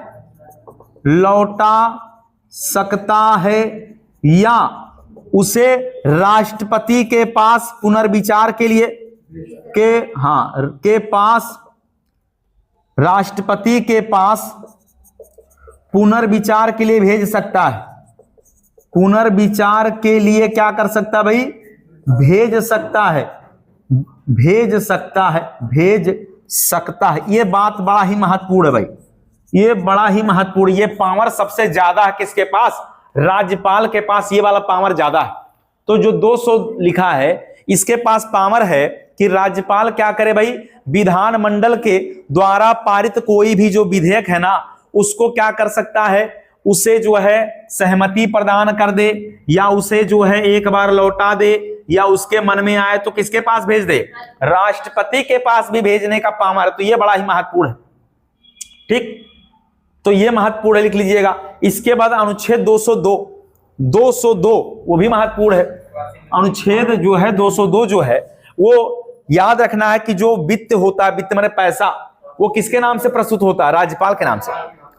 या उसे राष्ट्रपति के पास पुनर्विचार के लिए राष्ट्रपति के पास पुनर्विचार के लिए भेज सकता है। पुनर्विचार के लिए क्या कर सकता भाई? भेज सकता है। ये बात बड़ा ही महत्वपूर्ण है भाई, ये बड़ा ही महत्वपूर्ण। ये पावर सबसे ज्यादा है किसके पास? राज्यपाल के पास ये वाला पावर ज्यादा है। तो जो 200 लिखा है, इसके पास पावर है कि राज्यपाल क्या करे भाई? विधानमंडल के द्वारा पारित कोई भी जो विधेयक है ना, उसको क्या कर सकता है? उसे जो है सहमति प्रदान कर दे, या उसे जो है एक बार लौटा दे, या उसके मन में आए तो किसके पास भेज दे? राष्ट्रपति के पास भी भेजने का पावर। तो ये बड़ा ही महत्वपूर्ण है। ठीक, तो ये महत्वपूर्ण लिख लीजिएगा। इसके बाद अनुच्छेद 202 वो भी महत्वपूर्ण है। अनुच्छेद जो है 202 जो है, वो याद रखना है कि जो वित्त होता है, वित्त माने पैसा, वो किसके नाम से प्रस्तुत होता है? राज्यपाल के नाम से।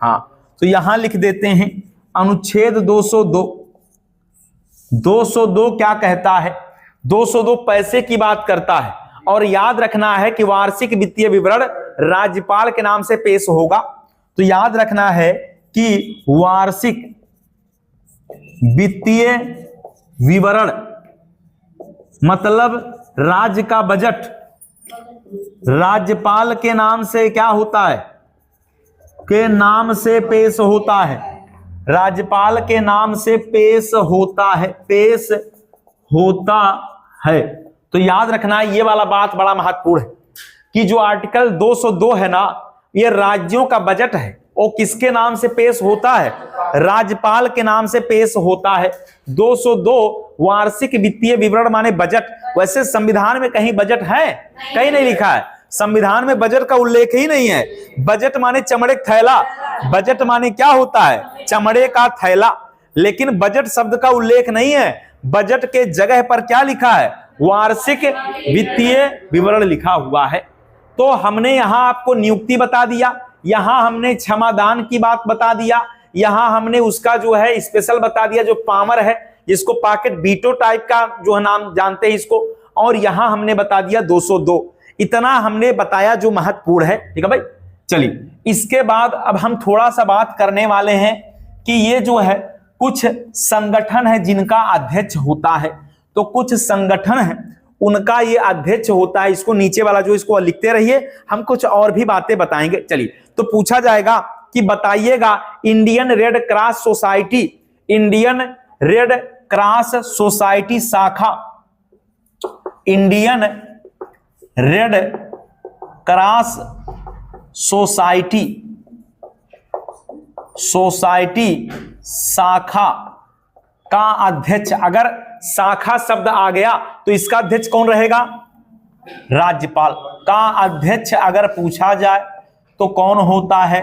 हाँ, तो यहां लिख देते हैं अनुच्छेद 202 क्या कहता है? 202 पैसे की बात करता है। और याद रखना है कि वार्षिक वित्तीय विवरण राज्यपाल के नाम से पेश होगा। तो याद रखना है कि वार्षिक वित्तीय विवरण मतलब राज्य का बजट राज्यपाल के नाम से क्या होता है? के नाम से पेश होता है। राज्यपाल के नाम से पेश होता है। तो याद रखना ये वाला बात बड़ा महत्वपूर्ण है कि जो आर्टिकल 202 है ना, ये राज्यों का बजट है। और किसके नाम से पेश होता है? राज्यपाल के नाम से पेश होता है। 202 वार्षिक वित्तीय विवरण माने बजट। वैसे संविधान में कहीं बजट है? कहीं नहीं लिखा है। संविधान में बजट का उल्लेख ही नहीं है। बजट माने चमड़े का थैला। बजट माने क्या होता है? चमड़े का थैला। लेकिन बजट शब्द का उल्लेख नहीं है। बजट के जगह पर क्या लिखा है? वार्षिक वित्तीय विवरण लिखा हुआ है। तो हमने यहां आपको नियुक्ति बता दिया, यहां हमने क्षमादान की बात बता दिया, यहां हमने उसका जो है स्पेशल बता दिया, जो पावर है, जिसको पॉकेट वीटो टाइप का जो है नाम जानते हैं इसको। और यहां हमने बता दिया 202। इतना हमने बताया जो महत्वपूर्ण है। ठीक है भाई, चलिए इसके बाद अब हम थोड़ा सा बात करने वाले हैं कि ये जो है कुछ संगठन है जिनका अध्यक्ष होता है। तो कुछ संगठन है उनका ये अध्यक्ष होता है। इसको नीचे वाला जो इसको लिखते रहिए, हम कुछ और भी बातें बताएंगे। चलिए, तो पूछा जाएगा कि बताइएगा Indian red cross society, Indian red cross society शाखा, इंडियन रेड क्रॉस सोसाइटी शाखा का अध्यक्ष, अगर शाखा शब्द आ गया तो इसका अध्यक्ष कौन रहेगा? राज्यपाल। का अध्यक्ष अगर पूछा जाए तो कौन होता है?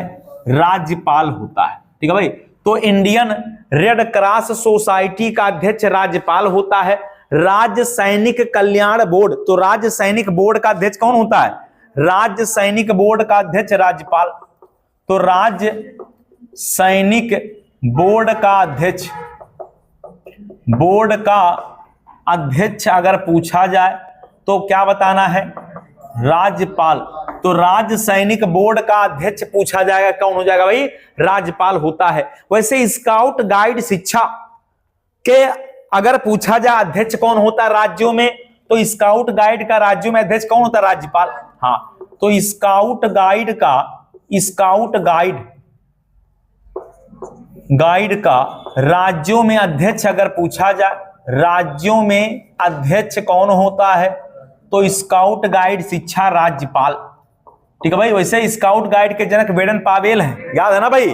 राज्यपाल होता है। ठीक है भाई। तो इंडियन रेड क्रॉस सोसाइटी का अध्यक्ष राज्यपाल होता है। राज्य सैनिक कल्याण बोर्ड, तो राज्य सैनिक बोर्ड का अध्यक्ष कौन होता है? राज्य सैनिक बोर्ड का अध्यक्ष राज्यपाल। तो राज्य सैनिक बोर्ड का अध्यक्ष अगर पूछा जाए तो क्या बताना है? राज्यपाल। तो राज्य सैनिक बोर्ड का अध्यक्ष पूछा जाएगा, कौन हो जाएगा भाई? राज्यपाल होता है। वैसे स्काउट गाइड शिक्षा के अगर पूछा जाए अध्यक्ष कौन होता है राज्यों में, तो स्काउट गाइड का राज्यों में अध्यक्ष कौन होता है? राज्यपाल। हाँ, तो स्काउट गाइड का राज्यों में अध्यक्ष अगर पूछा जाए, राज्यों में अध्यक्ष कौन होता है? तो स्काउट गाइड शिक्षा राज्यपाल। ठीक है भाई। वैसे स्काउट गाइड के जनक वेडन पावेल हैं, याद है ना भाई?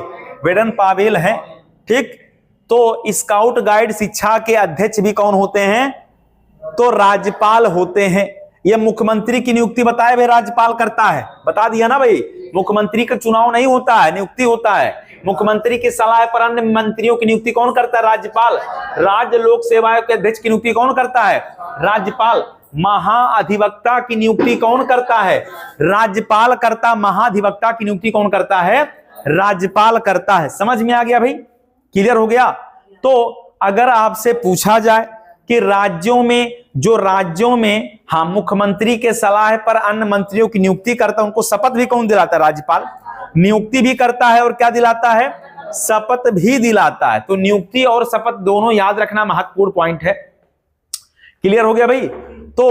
वेडन पावेल हैं। ठीक। तो स्काउट गाइड शिक्षा के अध्यक्ष भी कौन होते हैं? तो राज्यपाल होते हैं। यह मुख्यमंत्री की नियुक्ति बताए भाई राज्यपाल करता है, बता दिया ना भाई। मुख्यमंत्री का चुनाव नहीं होता है, नियुक्ति होता है। मुख्यमंत्री की सलाह पर अन्य मंत्रियों की नियुक्ति कौन करता है? राज्यपाल। राज्य लोक सेवा आयोग के अध्यक्ष की नियुक्ति कौन करता है? राज्यपाल। महाधिवक्ता की नियुक्ति कौन करता है? राज्यपाल करता। महाधिवक्ता की नियुक्ति कौन करता है? राज्यपाल करता है। समझ में आ गया भाई? क्लियर हो गया? तो अगर आपसे पूछा जाए कि राज्यों में हाँ मुख्यमंत्री के सलाह पर अन्य मंत्रियों की नियुक्ति करता है, उनको शपथ भी कौन दिलाता है? राज्यपाल। नियुक्ति भी करता है और क्या दिलाता है? शपथ भी दिलाता है। तो नियुक्ति और शपथ दोनों याद रखना महत्वपूर्ण पॉइंट है। क्लियर हो गया भाई? तो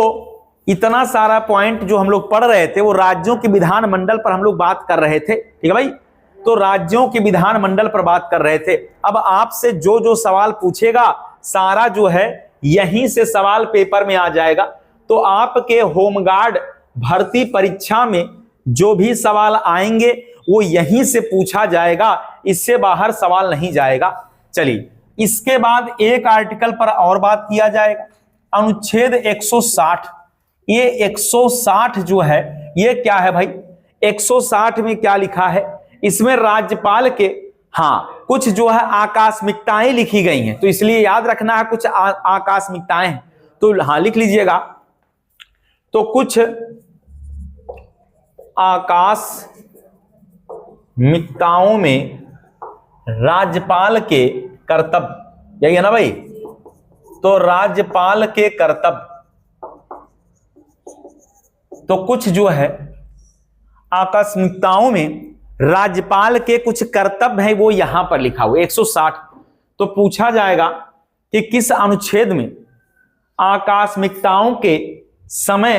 इतना सारा पॉइंट जो हम लोग पढ़ रहे थे वो राज्यों के विधानमंडल पर हम लोग बात कर रहे थे। ठीक है भाई? तो राज्यों के विधानमंडल पर बात कर रहे थे। अब आपसे जो जो सवाल पूछेगा सारा जो है यहीं से सवाल पेपर में आ जाएगा। तो आपके होमगार्ड भर्ती परीक्षा में जो भी सवाल आएंगे वो यहीं से पूछा जाएगा, इससे बाहर सवाल नहीं जाएगा। चलिए, इसके बाद एक आर्टिकल पर और बात किया जाएगा, अनुच्छेद 160। ये 160 जो है ये क्या है भाई? 160 में क्या लिखा है? इसमें राज्यपाल के हाँ कुछ जो है आकस्मिकताएं लिखी गई हैं, तो इसलिए याद रखना है कुछ आकस्मिकताएं हैं, तो हाँ लिख लीजिएगा। तो कुछ आकस्मिकताओं में राज्यपाल के कर्तव्य, यही है ना भाई? तो राज्यपाल के कर्तव्य, तो कुछ जो है आकस्मिकताओं में राज्यपाल के कुछ कर्तव्य हैं वो यहां पर लिखा हुआ 160। तो पूछा जाएगा कि किस अनुच्छेद में आकस्मिकताओं के समय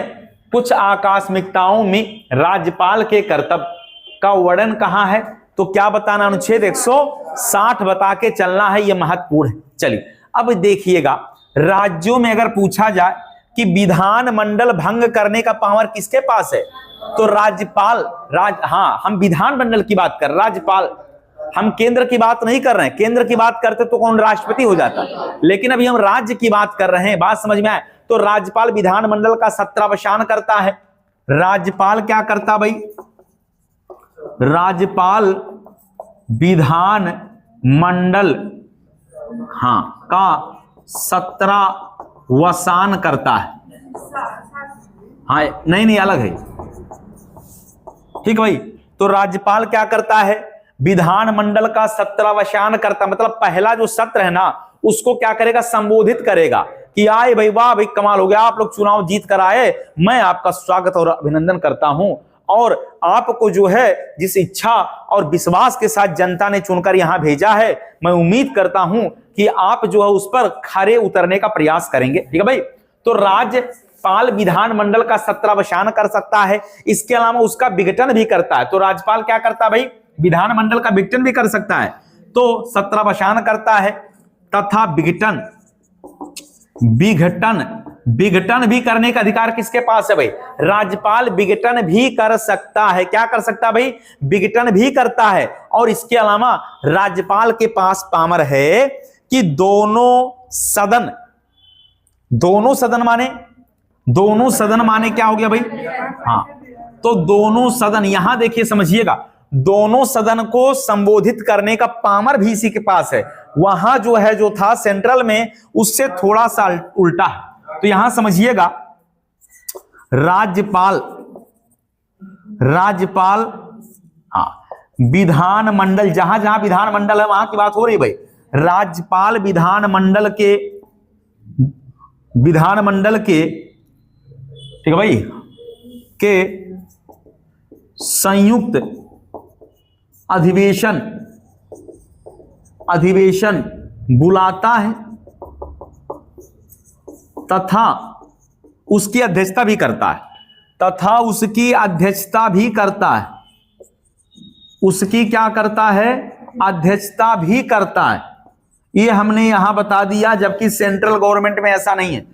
कुछ आकस्मिकताओं में राज्यपाल के कर्तव्य का वर्णन कहां है? तो क्या बताना? अनुच्छेद 160 बता के चलना है, यह महत्वपूर्ण है। चलिए अब देखिएगा, राज्यों में अगर पूछा जाए कि विधानमंडल भंग करने का पावर किसके पास है? तो राज्यपाल। हाँ, हम विधानमंडल की बात कर रहे, राज्यपाल। हम केंद्र की बात नहीं कर रहे हैं। केंद्र की बात करते तो कौन राष्ट्रपति हो जाता, लेकिन अभी हम राज्य की बात कर रहे हैं। बात समझ में आए? तो राज्यपाल विधानमंडल का सत्रावसान करता है। राज्यपाल क्या करता भाई? राज्यपाल विधानमंडल हाँ का सत्रावसान करता है। हाँ नहीं अलग है। ठीक भाई। तो राज्यपाल क्या करता है? विधानमंडल का सत्रावसान करता, मतलब पहला जो सत्र है ना उसको क्या करेगा? संबोधित करेगा कि आए भाई, वाह भाई, कमाल हो गया, आप लोग चुनाव जीत कर आए, मैं आपका स्वागत और अभिनंदन करता हूं, और आपको जो है जिस इच्छा और विश्वास के साथ जनता ने चुनकर यहां भेजा है, मैं उम्मीद करता हूं कि आप जो है उस पर खरे उतरने का प्रयास करेंगे। ठीक है भाई। तो राज्यपाल विधानमंडल का सत्रावसान कर सकता है, इसके अलावा उसका विघटन भी करता है। तो राज्यपाल क्या करता है भाई? विधानमंडल का विघटन भी कर सकता है, तो सत्रावसान करता है तथा विघटन भी करने का अधिकार किसके पास है भाई? राज्यपाल विघटन भी कर सकता है। क्या कर सकता है भाई? विघटन भी करता है। और इसके अलावा राज्यपाल के पास पावर है कि दोनों सदन माने क्या हो गया भाई? हाँ, तो दोनों सदन, यहां देखिए समझिएगा, दोनों सदन को संबोधित करने का पावर भी इसी के पास है। वहां जो है जो था सेंट्रल में उससे थोड़ा सा उल्टा है। तो यहां समझिएगा राज्यपाल, राज्यपाल, हाँ, विधानमंडल, जहां जहां विधानमंडल है वहां की बात हो रही भाई। राज्यपाल विधानमंडल के, विधानमंडल के, ठीक है भाई, के संयुक्त अधिवेशन, अधिवेशन बुलाता है तथा उसकी अध्यक्षता भी करता है, तथा उसकी अध्यक्षता भी करता है, उसकी क्या करता है, अध्यक्षता भी करता है। ये हमने यहां बता दिया, जबकि सेंट्रल गवर्नमेंट में ऐसा नहीं है।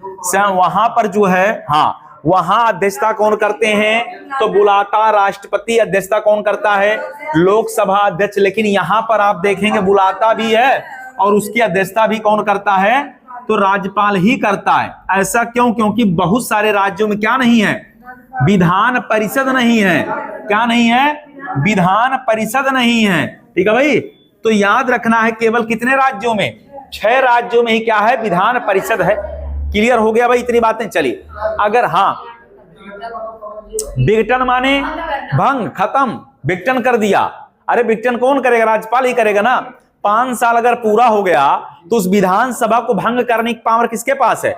वहां पर जो है, हाँ, वहां अध्यक्षता कौन करते हैं, तो बुलाता राष्ट्रपति, अध्यक्षता कौन करता है, लोकसभा अध्यक्ष। लेकिन यहां पर आप देखेंगे बुलाता भी है और उसकी अध्यक्षता भी कौन करता है, तो राज्यपाल ही करता है। ऐसा क्यों, क्योंकि बहुत सारे राज्यों में क्या नहीं है, विधान परिषद नहीं है। क्या नहीं है, विधान परिषद नहीं है। ठीक है भाई, तो याद रखना है केवल कितने राज्यों में, 6 राज्यों में ही क्या है, विधान परिषद है। क्लियर हो गया भाई इतनी बातें। चलिए, अगर हाँ, विघटन माने भंग, खत्म, विघटन कर दिया। अरे विघटन कौन करेगा, राज्यपाल ही करेगा ना। 5 साल अगर पूरा हो गया तो उस विधानसभा को भंग करने की पावर किसके पास है,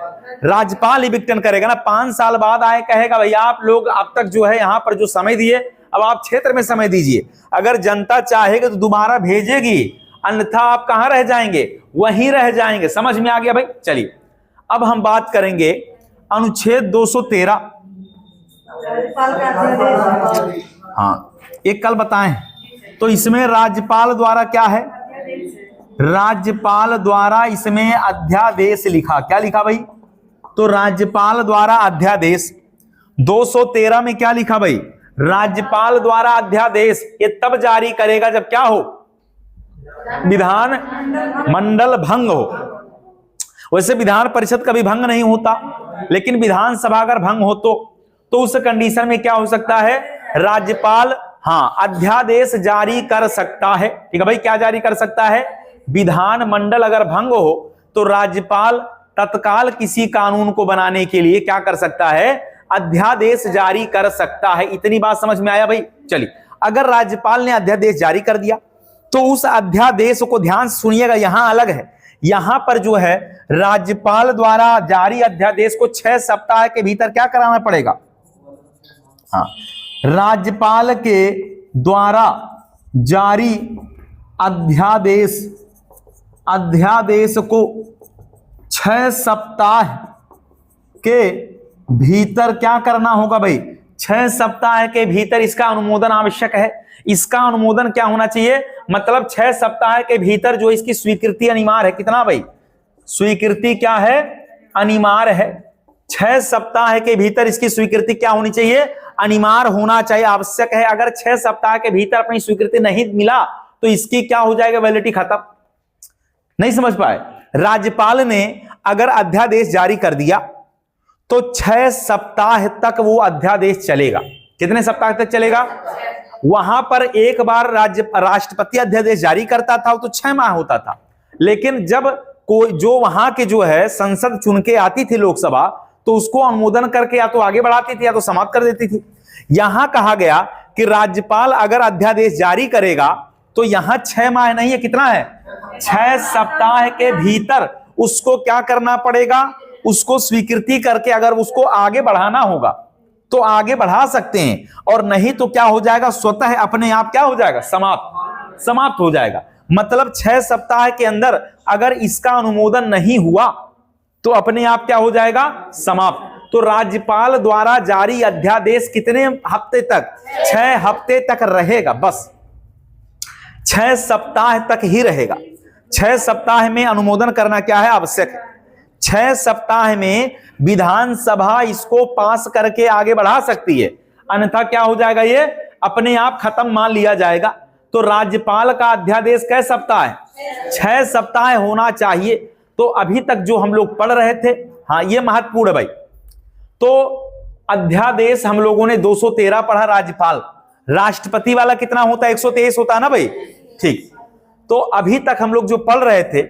राज्यपाल ही विघटन करेगा ना। 5 साल बाद आए कहेगा भैया आप लोग अब तक जो है यहां पर जो समय दिए, अब आप क्षेत्र में समय दीजिए। अगर जनता चाहेगी तो दोबारा भेजेगी, अन्यथा आप कहां रह जाएंगे, वहीं रह जाएंगे। समझ में आ गया भाई। चलिए अब हम बात करेंगे अनुच्छेद 213। हाँ, एक कल बताएं तो इसमें राज्यपाल द्वारा क्या है, राज्यपाल द्वारा इसमें अध्यादेश लिखा। क्या लिखा भाई, तो राज्यपाल द्वारा अध्यादेश। 213 में क्या लिखा भाई, राज्यपाल द्वारा अध्यादेश। ये तब जारी करेगा जब क्या हो, विधान मंडल भंग हो। वैसे विधान परिषद कभी भंग नहीं होता, लेकिन विधानसभा अगर भंग हो तो उस कंडीशन में क्या हो सकता है, राज्यपाल हाँ अध्यादेश जारी कर सकता है। ठीक है भाई, क्या जारी कर सकता है, विधान मंडल अगर भंग हो तो राज्यपाल तत्काल किसी कानून को बनाने के लिए क्या कर सकता है, अध्यादेश जारी कर सकता है। इतनी बात समझ में आया भाई। चलिए, अगर राज्यपाल ने अध्यादेश जारी कर दिया तो उस अध्यादेश को ध्यान से सुनिएगा, यहां अलग है। यहां पर जो है राज्यपाल द्वारा जारी अध्यादेश को 6 सप्ताह के भीतर क्या कराना पड़ेगा, हाँ, राज्यपाल के द्वारा जारी अध्यादेश को 6 सप्ताह के भीतर क्या करना होगा भाई, 6 सप्ताह के भीतर इसका अनुमोदन आवश्यक है। इसका अनुमोदन क्या होना चाहिए, मतलब 6 सप्ताह के भीतर जो इसकी स्वीकृति अनिवार्य है। कितना भाई, स्वीकृति क्या है, अनिवार्य है। 6 सप्ताह के भीतर इसकी स्वीकृति क्या होनी चाहिए, अनिवार्य होना चाहिए, आवश्यक है। अगर 6 सप्ताह के भीतर अपनी स्वीकृति नहीं मिला तो इसकी क्या हो जाएगा, वैलिडिटी खत्म। नहीं समझ पाए, राज्यपाल ने अगर अध्यादेश जारी कर दिया तो 6 सप्ताह तक वो अध्यादेश चलेगा। कितने सप्ताह तक चलेगा, वहां पर एक बार राष्ट्रपति अध्यादेश जारी करता था तो 6 माह होता था। लेकिन जब कोई जो वहां के जो है संसद चुन के आती थी लोकसभा, तो उसको अनुमोदन करके या तो आगे बढ़ाती थी या तो समाप्त कर देती थी। यहां कहा गया कि राज्यपाल अगर अध्यादेश जारी करेगा तो यहां 6 माह नहीं है, कितना है, 6 सप्ताह के भीतर उसको क्या करना पड़ेगा, उसको स्वीकृति करके अगर उसको आगे बढ़ाना होगा तो आगे बढ़ा सकते हैं, और नहीं तो क्या हो जाएगा, स्वतः अपने आप क्या हो जाएगा, समाप्त हो जाएगा। मतलब 6 सप्ताह के अंदर अगर इसका अनुमोदन नहीं हुआ तो अपने आप क्या हो जाएगा, समाप्त। तो राज्यपाल द्वारा जारी अध्यादेश कितने हफ्ते तक, 6 हफ्ते तक रहेगा, बस 6 सप्ताह तक ही रहेगा। 6 सप्ताह में अनुमोदन करना क्या है, आवश्यक है। 6 सप्ताह में विधानसभा इसको पास करके आगे बढ़ा सकती है, अन्यथा क्या हो जाएगा, ये अपने आप खत्म मान लिया जाएगा। तो राज्यपाल का अध्यादेश कै सप्ताह है, 6 सप्ताह होना चाहिए। तो अभी तक जो हम लोग पढ़ रहे थे, हाँ ये महत्वपूर्ण है भाई। तो अध्यादेश हम लोगों ने 213 पढ़ा, राज्यपाल। राष्ट्रपति वाला कितना होता है? 123 होता है ना भाई। ठीक, तो अभी तक हम लोग जो पढ़ रहे थे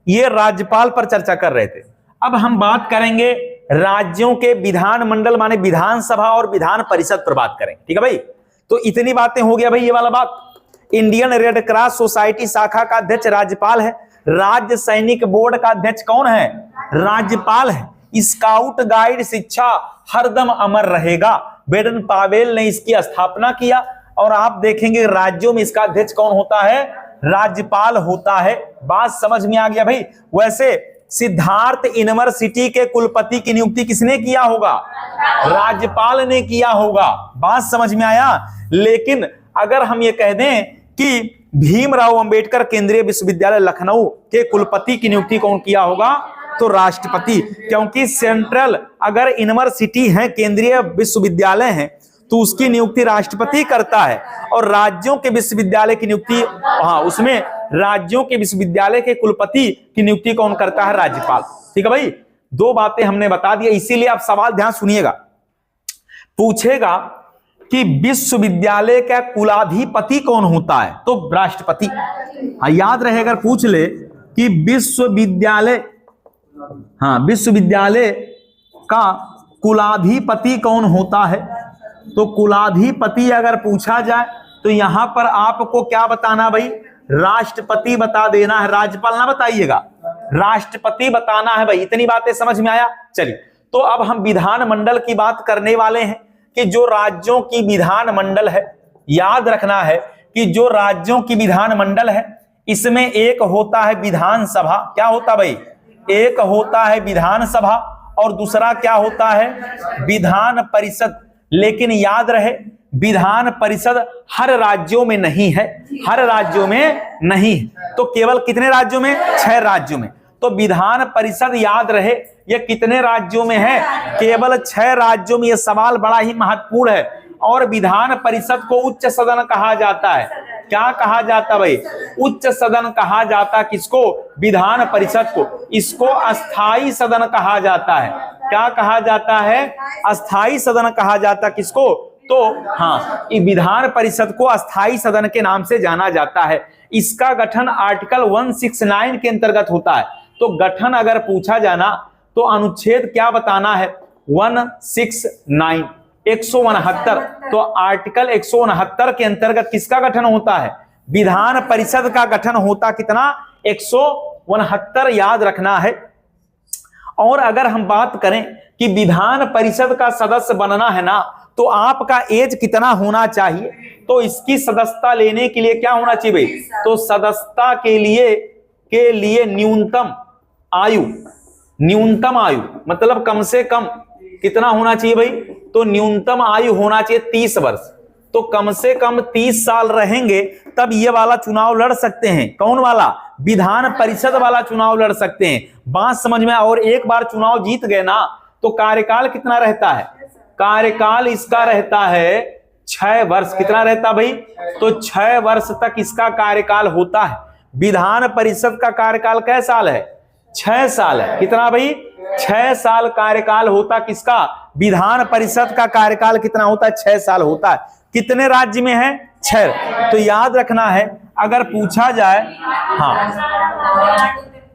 ये राज्यपाल पर चर्चा कर रहे थे। अब हम बात करेंगे राज्यों के विधानमंडल माने विधानसभा और विधान परिषद पर बात करें। ठीक है भाई, तो इतनी बातें हो गया भाई। ये वाला बात, इंडियन रेड क्रॉस सोसाइटी शाखा का अध्यक्ष राज्यपाल है। राज्य सैनिक बोर्ड का अध्यक्ष कौन है? राज्यपाल है। स्काउट गाइड शिक्षा हरदम अमर रहेगा, बेडन पावेल ने इसकी स्थापना किया। और आप देखेंगे राज्यों में इसका अध्यक्ष कौन होता है? राज्यपाल होता है। बात समझ में आ गया भाई। वैसे सिद्धार्थ यूनिवर्सिटी के कुलपति की नियुक्ति किसने किया होगा? राज्यपाल ने किया होगा। बात समझ में आया। लेकिन अगर हम ये कह दें कि भीमराव अंबेडकर केंद्रीय विश्वविद्यालय लखनऊ के कुलपति की नियुक्ति कौन किया होगा? तो राष्ट्रपति, क्योंकि सेंट्रल अगर यूनिवर्सिटी है, केंद्रीय विश्वविद्यालय है, तो उसकी नियुक्ति राष्ट्रपति करता है। और राज्यों के विश्वविद्यालय की नियुक्ति, हाँ, उसमें राज्यों के विश्वविद्यालय के कुलपति की नियुक्ति कौन करता है? राज्यपाल। ठीक है भाई, दो बातें हमने बता दी, इसीलिए आप सवाल ध्यान सुनिएगा। पूछेगा कि विश्वविद्यालय का कुलाधिपति कौन होता है? तो राष्ट्रपति। हाँ, याद रहे, अगर पूछ ले कि विश्वविद्यालय, हाँ, विश्वविद्यालय का कुलाधिपति कौन होता है, तो कुलाधिपति अगर पूछा जाए तो यहां पर आपको क्या बताना भाई? राष्ट्रपति बता देना है, राज्यपाल ना बताइएगा, राष्ट्रपति बताना है भाई। इतनी बातें समझ में आया। चलिए, तो अब हम विधानमंडल की बात करने वाले हैं कि जो राज्यों की विधानमंडल है, याद रखना है कि जो राज्यों की विधानमंडल है इसमें एक होता है विधानसभा। क्या होता भाई? एक होता है विधानसभा और दूसरा क्या होता है? विधान परिषद। लेकिन याद रहे, विधान परिषद हर राज्यों में नहीं है, हर राज्यों में नहीं है। तो केवल कितने राज्यों में? 6 राज्यों में। तो विधान परिषद याद रहे ये कितने राज्यों में है? केवल 6 राज्यों में। यह सवाल बड़ा ही महत्वपूर्ण है। और विधान परिषद को उच्च सदन कहा जाता है। क्या कहा जाता भाई? उच्च सदन कहा जाता। किसको? विधान परिषद को। इसको अस्थाई सदन कहा जाता है। क्या कहा जाता है? अस्थाई सदन कहा जाता। किसको? तो हाँ, विधान परिषद को अस्थाई सदन के नाम से जाना जाता है। इसका गठन आर्टिकल 169 के अंतर्गत होता है। तो गठन अगर पूछा जाना तो अनुच्छेद क्या बताना है? 169, 169। तो आर्टिकल 169 के अंतर्गत किसका गठन होता है? विधान परिषद का गठन होता। कितना? 169, याद रखना है। और अगर हम बात करें कि विधान परिषद का सदस्य बनना है ना, तो आपका एज कितना होना चाहिए? तो इसकी सदस्यता लेने के लिए क्या होना चाहिए भाई? तो सदस्यता के लिए न्यूनतम आयु मतलब कम से कम कितना होना चाहिए भाई? तो न्यूनतम आयु होना चाहिए 30 वर्ष। तो कम से कम 30 साल रहेंगे तब ये वाला चुनाव लड़ सकते हैं। कौन वाला? विधान परिषद वाला चुनाव लड़ सकते हैं। बात समझ में? और एक बार चुनाव जीत गए ना तो कार्यकाल कितना रहता है? कार्यकाल इसका रहता है 6 वर्ष। कितना रहता भाई? तो 6 वर्ष तक इसका कार्यकाल होता है। विधान परिषद का कार्यकाल कै साल है? 6 साल है। कितना भाई? 6 साल कार्यकाल होता। किसका? विधान परिषद का कार्यकाल कितना होता है? 6 साल होता है। कितने राज्य में है? 6। तो याद रखना है, अगर पूछा जाए, हाँ,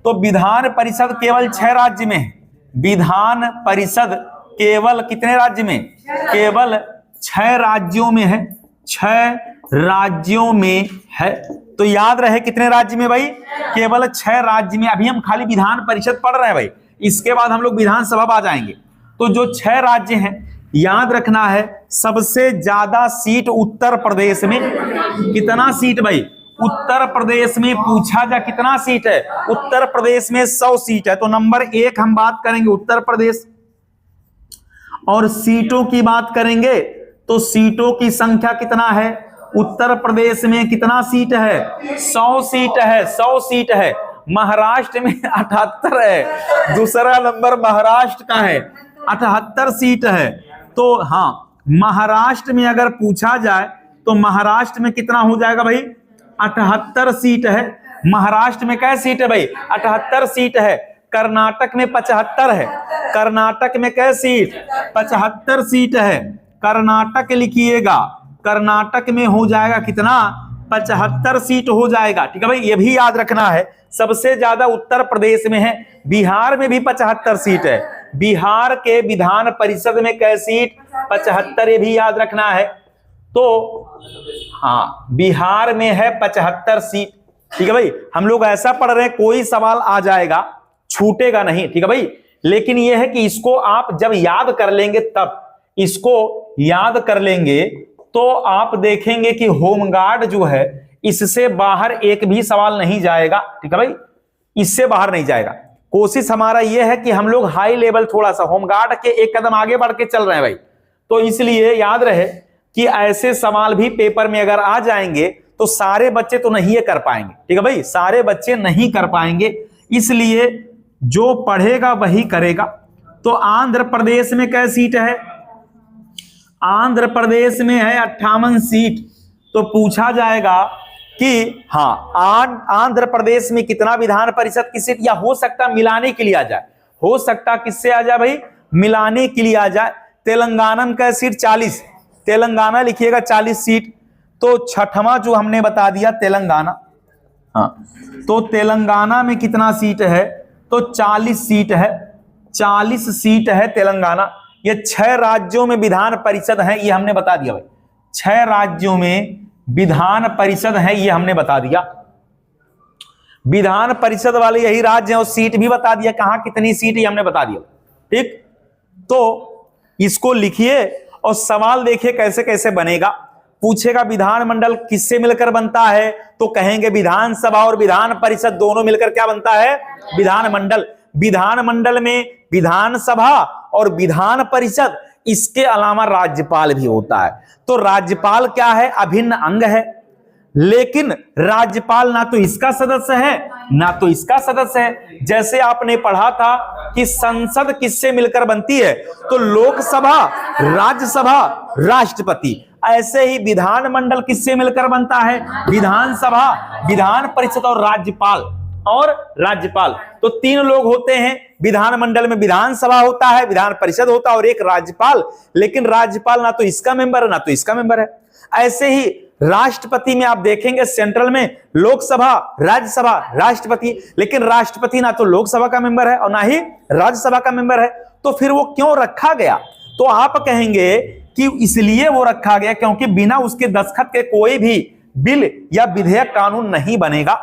तो विधान परिषद केवल 6 राज्य में है। विधान परिषद केवल कितने राज्य में? केवल 6 राज्यों में है। 6 राज्यों में है। तो याद रहे कितने राज्य में भाई? केवल 6 राज्य में। अभी हम खाली विधान परिषद पढ़ रहे हैं भाई, इसके बाद हम लोग विधानसभा आ जाएंगे। तो जो 6 राज्य हैं, याद रखना है, सबसे ज्यादा सीट उत्तर प्रदेश में। कितना सीट भाई? उत्तर प्रदेश में पूछा जा कितना सीट है? उत्तर प्रदेश में 100 सीट है। तो नंबर 1 हम बात करेंगे उत्तर प्रदेश। और सीटों की बात करेंगे तो सीटों की संख्या कितना है? उत्तर प्रदेश में कितना सीट है? 100 सीट है। 100 सीट है। महाराष्ट्र में 78 है। दूसरा नंबर महाराष्ट्र का है, 78 सीट है। तो हाँ, महाराष्ट्र में अगर पूछा जाए तो महाराष्ट्र में कितना हो जाएगा भाई? 78 सीट है। महाराष्ट्र में क्या सीट है भाई? 78 सीट है। कर्नाटक में 75 है। कर्नाटक में कै सीट? 75 सीट है। कर्नाटक लिखिएगा, कर्नाटक में हो जाएगा कितना? 75 सीट हो जाएगा। ठीक है भाई, ये भी याद रखना है। सबसे ज्यादा उत्तर प्रदेश में है। बिहार में भी 75 सीट है। बिहार के विधान परिषद में कै सीट? 75, ये भी याद रखना है। तो हाँ, बिहार में है 75 सीट। ठीक है भाई, हम लोग ऐसा पढ़ रहे हैं, कोई सवाल आ जाएगा, छूटेगा नहीं। ठीक है भाई, लेकिन यह है कि इसको आप जब याद कर लेंगे, तब इसको याद कर लेंगे तो आप देखेंगे कि होमगार्ड जो है, इससे बाहर एक भी सवाल नहीं जाएगा। ठीक है भाई, इससे बाहर नहीं जाएगा। कोशिश हमारा यह है कि हम लोग हाई लेवल, थोड़ा सा होमगार्ड के एक कदम आगे बढ़ के चल रहे हैं भाई। तो इसलिए याद रहे कि ऐसे सवाल भी पेपर में अगर आ जाएंगे तो सारे बच्चे तो नहीं कर पाएंगे। ठीक है भाई, सारे बच्चे नहीं कर पाएंगे, इसलिए जो पढ़ेगा वही करेगा। तो आंध्र प्रदेश में कै सीट है? आंध्र प्रदेश में है 58 सीट। तो पूछा जाएगा कि हाँ, आंध्र प्रदेश में कितना विधान परिषद की सीट, या हो सकता मिलाने के लिए आ जाए, हो सकता किससे आ जाए भाई? मिलाने के लिए आ जाए। तेलंगाना में कै सीट? 40। तेलंगाना लिखिएगा 40 सीट। तो छठवां जो हमने बता दिया तेलंगाना। हाँ, तो तेलंगाना में कितना सीट है? तो 40 सीट है। 40 सीट है तेलंगाना। ये 6 राज्यों में विधान परिषद है, ये हमने बता दिया भाई। 6 राज्यों में विधान परिषद है, ये हमने बता दिया। विधान परिषद वाले यही राज्य हैं, और सीट भी बता दिया, कहां कितनी सीट, ये हमने बता दिया। ठीक, तो इसको लिखिए और सवाल देखिए कैसे कैसे बनेगा। पूछेगा विधानमंडल किससे मिलकर बनता है? तो कहेंगे विधानसभा और विधान परिषद दोनों मिलकर क्या बनता है? विधानमंडल। विधानमंडल में विधानसभा और विधान परिषद, इसके अलावा राज्यपाल भी होता है। तो राज्यपाल क्या है? अभिन्न अंग है। लेकिन राज्यपाल ना तो इसका सदस्य है ना तो इसका सदस्य है। जैसे आपने पढ़ा था कि संसद किससे मिलकर बनती है? तो लोकसभा, राज्यसभा, राष्ट्रपति। ऐसे ही विधानमंडल किससे मिलकर बनता है? विधानसभा, विधान परिषद और राज्यपाल। तो 3 लोग होते हैं विधानमंडल में। विधानसभा होता है, विधान परिषद होता है, और एक राज्यपाल। लेकिन राज्यपाल ना तो इसका मेंबर है ना तो इसका मेंबर है। ऐसे ही राष्ट्रपति में आप देखेंगे, सेंट्रल में लोकसभा, राज्यसभा, राष्ट्रपति। लेकिन राष्ट्रपति ना तो लोकसभा का मेंबर है और ना ही राज्यसभा का मेंबर है। तो फिर वो क्यों रखा गया? तो आप कहेंगे कि इसलिए वो रखा गया क्योंकि बिना उसके दस्तखत के कोई भी बिल या विधेयक, कानून नहीं बनेगा।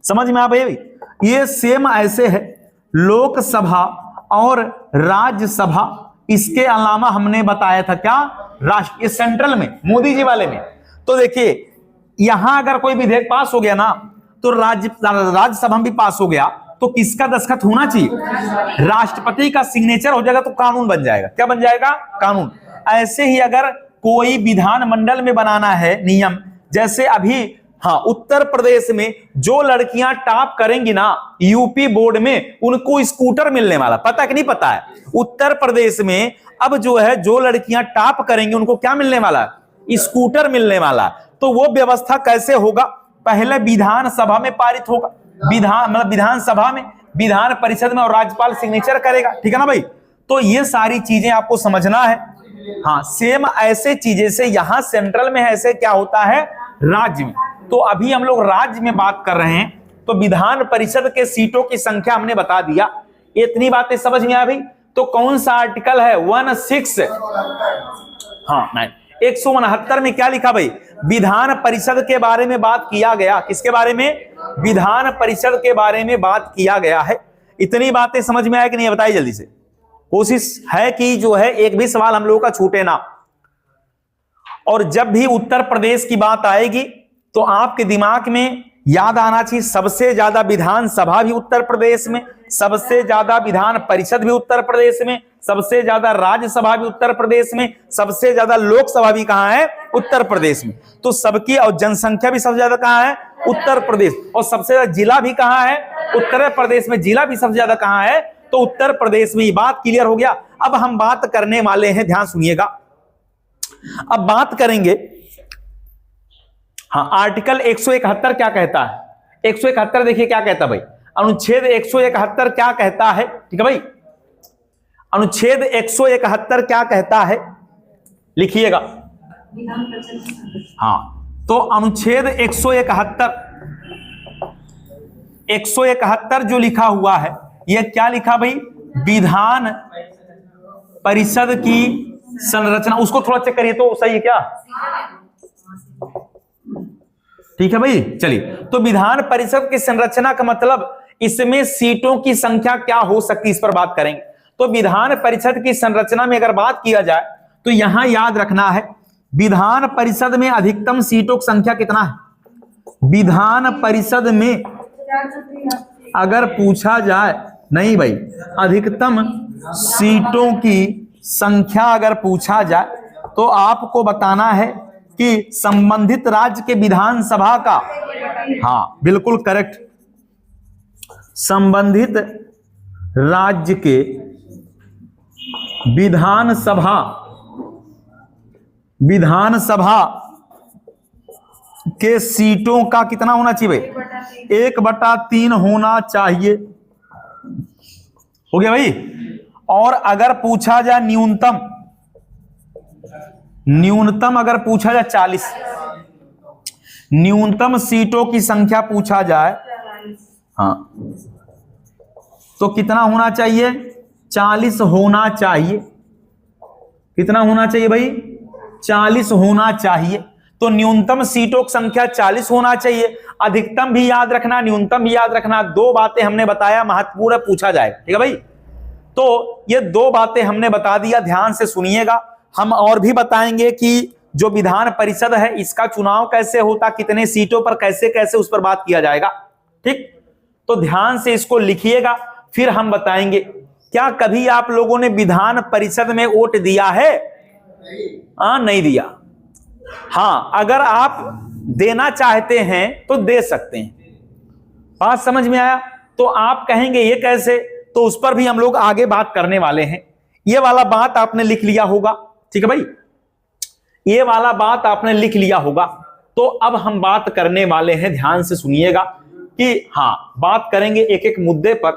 समझ में आ गई? ये सेम ऐसे है लोकसभा और राज्यसभा। इसके अलावा हमने बताया था क्या? राष्ट्रीय, सेंट्रल में, मोदी जी वाले में। तो देखिए, यहां अगर कोई विधेयक पास हो गया ना, तो राज्यसभा में भी पास हो गया, तो किसका दस्तखत होना चाहिए? राष्ट्रपति का सिग्नेचर हो जाएगा तो कानून बन जाएगा। क्या बन जाएगा? कानून। ऐसे ही अगर कोई विधानमंडल में बनाना है नियम, जैसे अभी हाँ, उत्तर प्रदेश में जो लड़कियां टॉप करेंगी ना यूपी बोर्ड में, उनको स्कूटर मिलने वाला, पता कि नहीं पता है? उत्तर प्रदेश में अब जो है, जो लड़कियां टॉप करेंगी उनको क्या मिलने वाला? स्कूटर मिलने वाला। तो वो व्यवस्था कैसे होगा? पहले विधानसभा में पारित होगा, विधानसभा में, विधान परिषद में, और राज्यपाल सिग्नेचर करेगा। ठीक है ना भाई? तो ये सारी चीजें आपको समझना है। हाँ, सेम ऐसे चीजें से यहां सेंट्रल में है, ऐसे क्या होता है? राज्य में। तो अभी हम लोग राज्य में बात कर रहे हैं। तो विधान परिषद के सीटों की संख्या हमने बता दिया। इतनी बातें समझ में आ गई? तो कौन सा आर्टिकल है? 16, हाँ 169 में क्या लिखा भाई? विधान परिषद के बारे में बात किया गया। किसके बारे में? विधान परिषद के बारे में बात किया गया है। इतनी बातें समझ में आए कि नहीं? बताइए जल्दी से। कोशिश है कि जो है एक भी सवाल हम लोगों का छूटे ना। और जब भी उत्तर प्रदेश की बात आएगी तो आपके दिमाग में याद आना चाहिए, सबसे ज्यादा विधानसभा भी उत्तर प्रदेश में, सबसे ज्यादा विधान परिषद भी उत्तर प्रदेश में, सबसे ज्यादा राज्यसभा भी उत्तर प्रदेश में, सबसे ज्यादा लोकसभा भी कहां है? उत्तर प्रदेश में। तो सबकी और जनसंख्या भी सबसे ज्यादा कहां है? उत्तर प्रदेश। और सबसे ज्यादा जिला भी कहां है? उत्तर प्रदेश में। जिला भी सबसे ज्यादा कहां है? तो उत्तर प्रदेश में। ये बात क्लियर हो गया। अब हम बात करने वाले हैं, ध्यान सुनिएगा। अब बात करेंगे, हाँ, आर्टिकल 171 क्या कहता है? 171 देखिए क्या कहता है भाई? अनुच्छेद 171 क्या कहता है? ठीक है भाई, अनुच्छेद 171 क्या कहता है, लिखिएगा। हाँ, तो अनुच्छेद 171 जो लिखा हुआ है, यह क्या लिखा भाई? विधान परिषद की संरचना। उसको थोड़ा चेक करिए तो सही है क्या? ठीक है भाई, चलिए। तो विधान परिषद की संरचना का मतलब इसमें सीटों की संख्या क्या हो सकती है, इस पर बात करेंगे। तो विधान परिषद की संरचना में अगर बात किया जाए तो यहां याद रखना है, विधान परिषद में अधिकतम सीटों की संख्या कितना है? विधान परिषद में अगर पूछा जाए, नहीं भाई, अधिकतम सीटों की संख्या अगर पूछा जाए तो आपको बताना है कि संबंधित राज्य के विधानसभा का, हाँ बिल्कुल करेक्ट, संबंधित राज्य के विधानसभा के सीटों का कितना होना चाहिए भाई? 1/3 होना चाहिए। हो गया भाई। और अगर पूछा जाए न्यूनतम अगर पूछा जाए 40, न्यूनतम सीटों की संख्या पूछा जाए, हाँ, तो कितना होना चाहिए? 40 होना चाहिए। कितना होना चाहिए भाई? 40 होना चाहिए। तो न्यूनतम सीटों की संख्या 40 होना चाहिए। अधिकतम भी याद रखना, न्यूनतम भी याद रखना। दो बातें हमने बताया, महत्वपूर्ण पूछा जाए। ठीक है भाई, तो ये दो बातें हमने बता दिया, ध्यान से सुनिएगा। हम और भी बताएंगे कि जो विधान परिषद है इसका चुनाव कैसे होता, कितने सीटों पर कैसे कैसे, उस पर बात किया जाएगा। ठीक, तो ध्यान से इसको लिखिएगा, फिर हम बताएंगे। क्या कभी आप लोगों ने विधान परिषद में वोट दिया है? नहीं दिया। हाँ, अगर आप देना चाहते हैं तो दे सकते हैं। बात समझ में आया? तो आप कहेंगे ये कैसे, तो उस पर भी हम लोग आगे बात करने वाले हैं। ये वाला बात आपने लिख लिया होगा, ठीक है भाई, ये वाला बात आपने लिख लिया होगा। तो अब हम बात करने वाले हैं, ध्यान से सुनिएगा कि हाँ, बात करेंगे एक एक मुद्दे पर।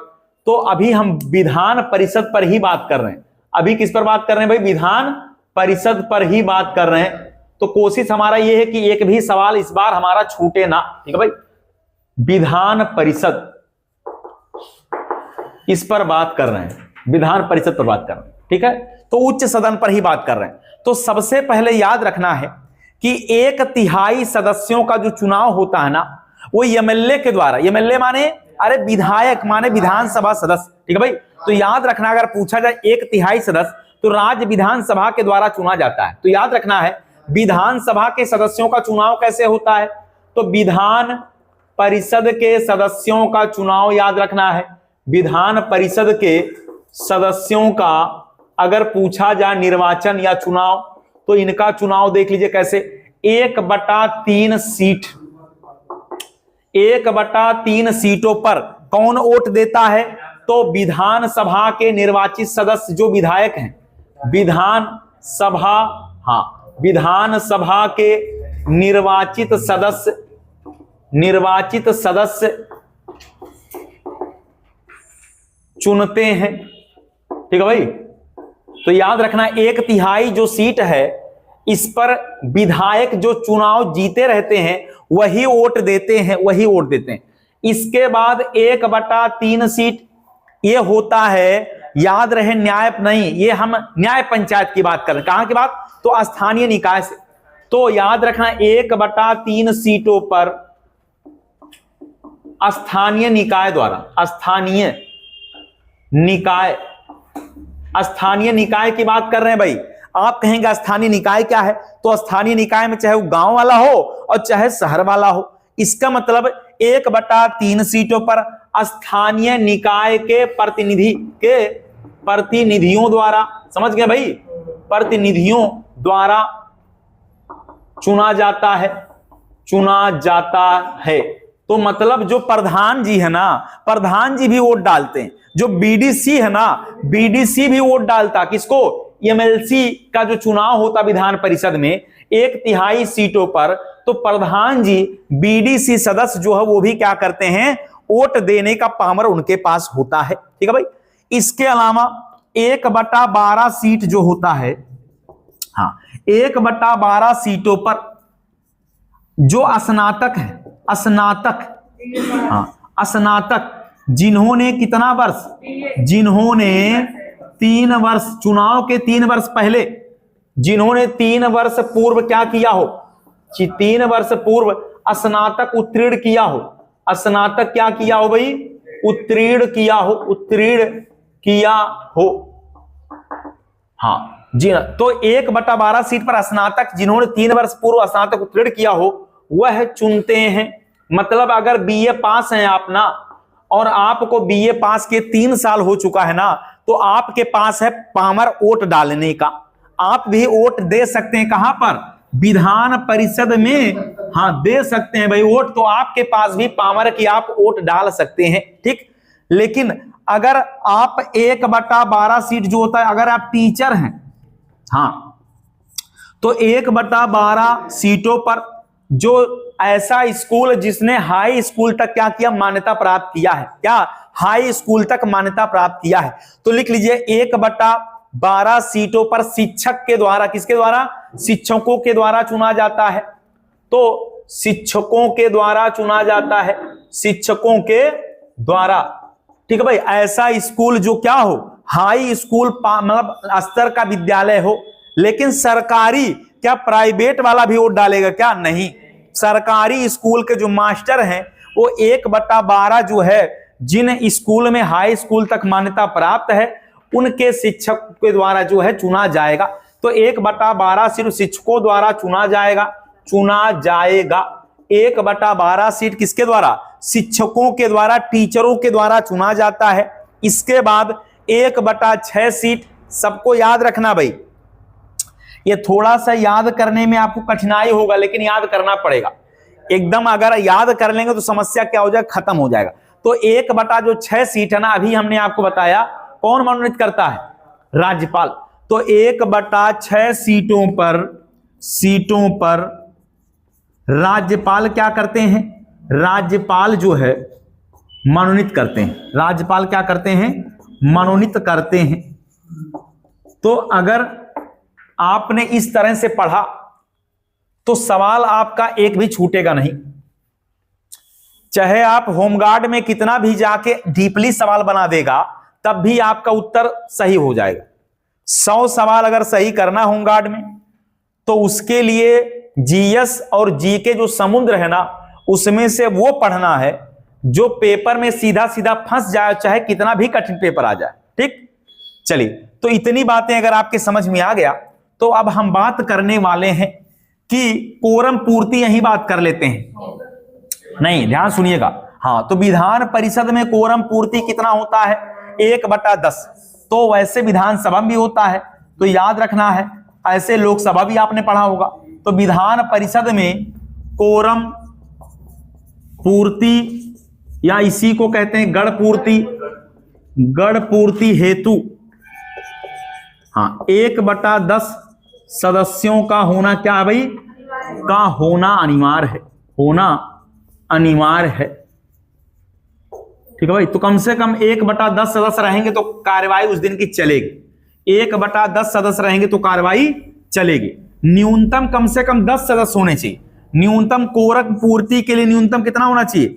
तो अभी हम विधान परिषद पर ही बात कर रहे हैं। अभी किस पर बात कर रहे हैं भाई? विधान परिषद पर ही बात कर रहे हैं। तो कोशिश हमारा यह है कि एक भी सवाल इस बार हमारा छूटे ना। ठीक है भाई, विधान परिषद इस पर बात कर रहे हैं, विधान परिषद पर बात कर रहे हैं। ठीक है, तो उच्च सदन पर ही बात कर रहे हैं। तो सबसे पहले याद रखना है कि 1/3 सदस्यों का जो चुनाव होता है ना, वो एमएलए के द्वारा, एमएलए माने अरे विधायक माने विधानसभा सदस्य। ठीक है भाई, तो याद रखना, अगर पूछा जाए 1/3 सदस्य तो राज्य विधानसभा के द्वारा चुना जाता है। तो याद रखना है विधानसभा के सदस्यों का चुनाव कैसे होता है? तो विधान परिषद के सदस्यों का चुनाव याद रखना है। विधान परिषद के सदस्यों का अगर पूछा जाए निर्वाचन या चुनाव, तो इनका चुनाव देख लीजिए कैसे, 1/3 सीट, 1/3 सीटों पर कौन वोट देता है? तो विधानसभा के निर्वाचित सदस्य जो विधायक हैं, विधानसभा, हाँ, विधानसभा के निर्वाचित सदस्य चुनते हैं। ठीक है भाई, तो याद रखना 1/3 जो सीट है, इस पर विधायक जो चुनाव जीते रहते हैं वही वोट देते हैं, वही वोट देते हैं। इसके बाद 1/3 सीट ये होता है, याद रहे न्याय नहीं, ये हम न्याय पंचायत की बात कर रहे हैं। कहां की बात? तो स्थानीय निकाय से। तो याद रखना 1/3 सीटों पर स्थानीय निकाय द्वारा, स्थानीय निकाय की बात कर रहे हैं भाई। आप कहेंगे स्थानीय निकाय क्या है? तो स्थानीय निकाय में चाहे वो गांव वाला हो और चाहे शहर वाला हो, इसका मतलब 1/3 सीटों पर स्थानीय निकाय के प्रतिनिधियों द्वारा, समझ गए भाई, प्रतिनिधियों द्वारा चुना जाता है। तो मतलब जो प्रधान जी है ना, प्रधान जी भी वोट डालते हैं। जो बीडीसी है ना, बीडीसी भी वोट डालता। किसको? एमएलसी का जो चुनाव होता विधान परिषद में 1/3 सीटों पर, तो प्रधान जी बीडीसी सदस्य जो है वो भी क्या करते हैं? वोट देने का पावर उनके पास होता है। ठीक है भाई। इसके अलावा 1/12 सीट जो होता है, हाँ 1/12 सीटों पर जो स्नातक है, स्नातक जिन्होंने कितना वर्ष, जिन्होंने 3 वर्ष, चुनाव के 3 वर्ष पहले, जिन्होंने 3 वर्ष पूर्व क्या किया हो, 3 वर्ष पूर्व स्नातक उत्तीर्ण किया हो, स्नातक क्या किया हो भाई, उत्तीर्ण किया हो, उत्तीर्ण किया हो। हाँ जी, तो 1/12 सीट पर स्नातक जिन्होंने 3 वर्ष पूर्व स्नातक उत्तीर्ण किया हो वह चुनते हैं। मतलब अगर बीए पास हैं आप ना, और आपको बीए पास के 3 साल हो चुका है ना, तो आपके पास है पावर वोट डालने का। आप भी वोट दे सकते हैं, कहां पर, विधान परिषद में, हाँ दे सकते हैं भाई वोट, तो आपके पास भी पावर की आप वोट डाल सकते हैं। ठीक, लेकिन अगर आप 1/12 सीट जो होता है, अगर आप टीचर हैं, हाँ तो 1/12 सीटों पर जो ऐसा स्कूल जिसने हाई स्कूल तक क्या किया, मान्यता प्राप्त किया है, क्या हाई स्कूल तक मान्यता प्राप्त किया है, तो लिख लीजिए 1/12 सीटों पर शिक्षक के द्वारा, किसके द्वारा, शिक्षकों के द्वारा चुना जाता है। तो शिक्षकों के द्वारा चुना जाता है, शिक्षकों के द्वारा। ठीक है भाई। ऐसा स्कूल जो क्या हो, हाई स्कूल मतलब स्तर का विद्यालय हो। लेकिन सरकारी, क्या प्राइवेट वाला भी वोट डालेगा क्या, नहीं। सरकारी स्कूल के जो मास्टर हैं वो 1/12 जो है, जिन स्कूल में हाई स्कूल तक मान्यता प्राप्त है उनके शिक्षक के द्वारा जो है चुना जाएगा। तो 1/12 सिर्फ शिक्षकों द्वारा चुना जाएगा, 1/12 सीट किसके द्वारा, शिक्षकों के द्वारा, टीचरों के द्वारा चुना जाता है। इसके बाद 1/6 सीट, सबको याद रखना भाई, ये थोड़ा सा याद करने में आपको कठिनाई होगा, लेकिन याद करना पड़ेगा एकदम। अगर याद कर लेंगे तो समस्या क्या हो जाएगा, खत्म हो जाएगा। तो 1/6 सीट है ना, अभी हमने आपको बताया कौन मनोनीत करता है, राज्यपाल। तो 1/6 सीटों पर राज्यपाल क्या करते हैं, राज्यपाल जो है मनोनीत करते हैं। राज्यपाल क्या करते हैं, मनोनीत करते हैं। तो अगर आपने इस तरह से पढ़ा तो सवाल आपका एक भी छूटेगा नहीं। चाहे आप होमगार्ड में कितना भी जाके डीपली सवाल बना देगा, तब भी आपका उत्तर सही हो जाएगा। 100 सवाल अगर सही करना होमगार्ड में, तो उसके लिए जीएस और जीके जो समुद्र है ना, उसमें से वो पढ़ना है जो पेपर में सीधा सीधा फंस जाए, चाहे कितना भी कठिन पेपर आ जाए। ठीक, चलिए, तो इतनी बातें अगर आपके समझ में आ गया, तो अब हम बात करने वाले हैं कि कोरम पूर्ति, यही बात कर लेते हैं। नहीं, ध्यान सुनिएगा। हाँ, तो विधान परिषद में कोरम पूर्ति कितना होता है, 1/10। तो वैसे विधानसभा भी होता है, तो याद रखना है। ऐसे लोकसभा भी आपने पढ़ा होगा। तो विधान परिषद में कोरम पूर्ति, या इसी को कहते हैं गण पूर्ति, गण पूर्ति हेतु, हाँ 1/10 सदस्यों का होना क्या है भाई, का होना अनिवार्य है, होना अनिवार्य है। ठीक है भाई। तो कम से कम 1/10 सदस्य रहेंगे तो कार्यवाही उस दिन की चलेगी। 1/10 सदस्य रहेंगे तो कार्यवाही चलेगी। न्यूनतम कम से कम 10 सदस्य होने चाहिए। न्यूनतम कोरम पूर्ति के लिए न्यूनतम कितना होना चाहिए,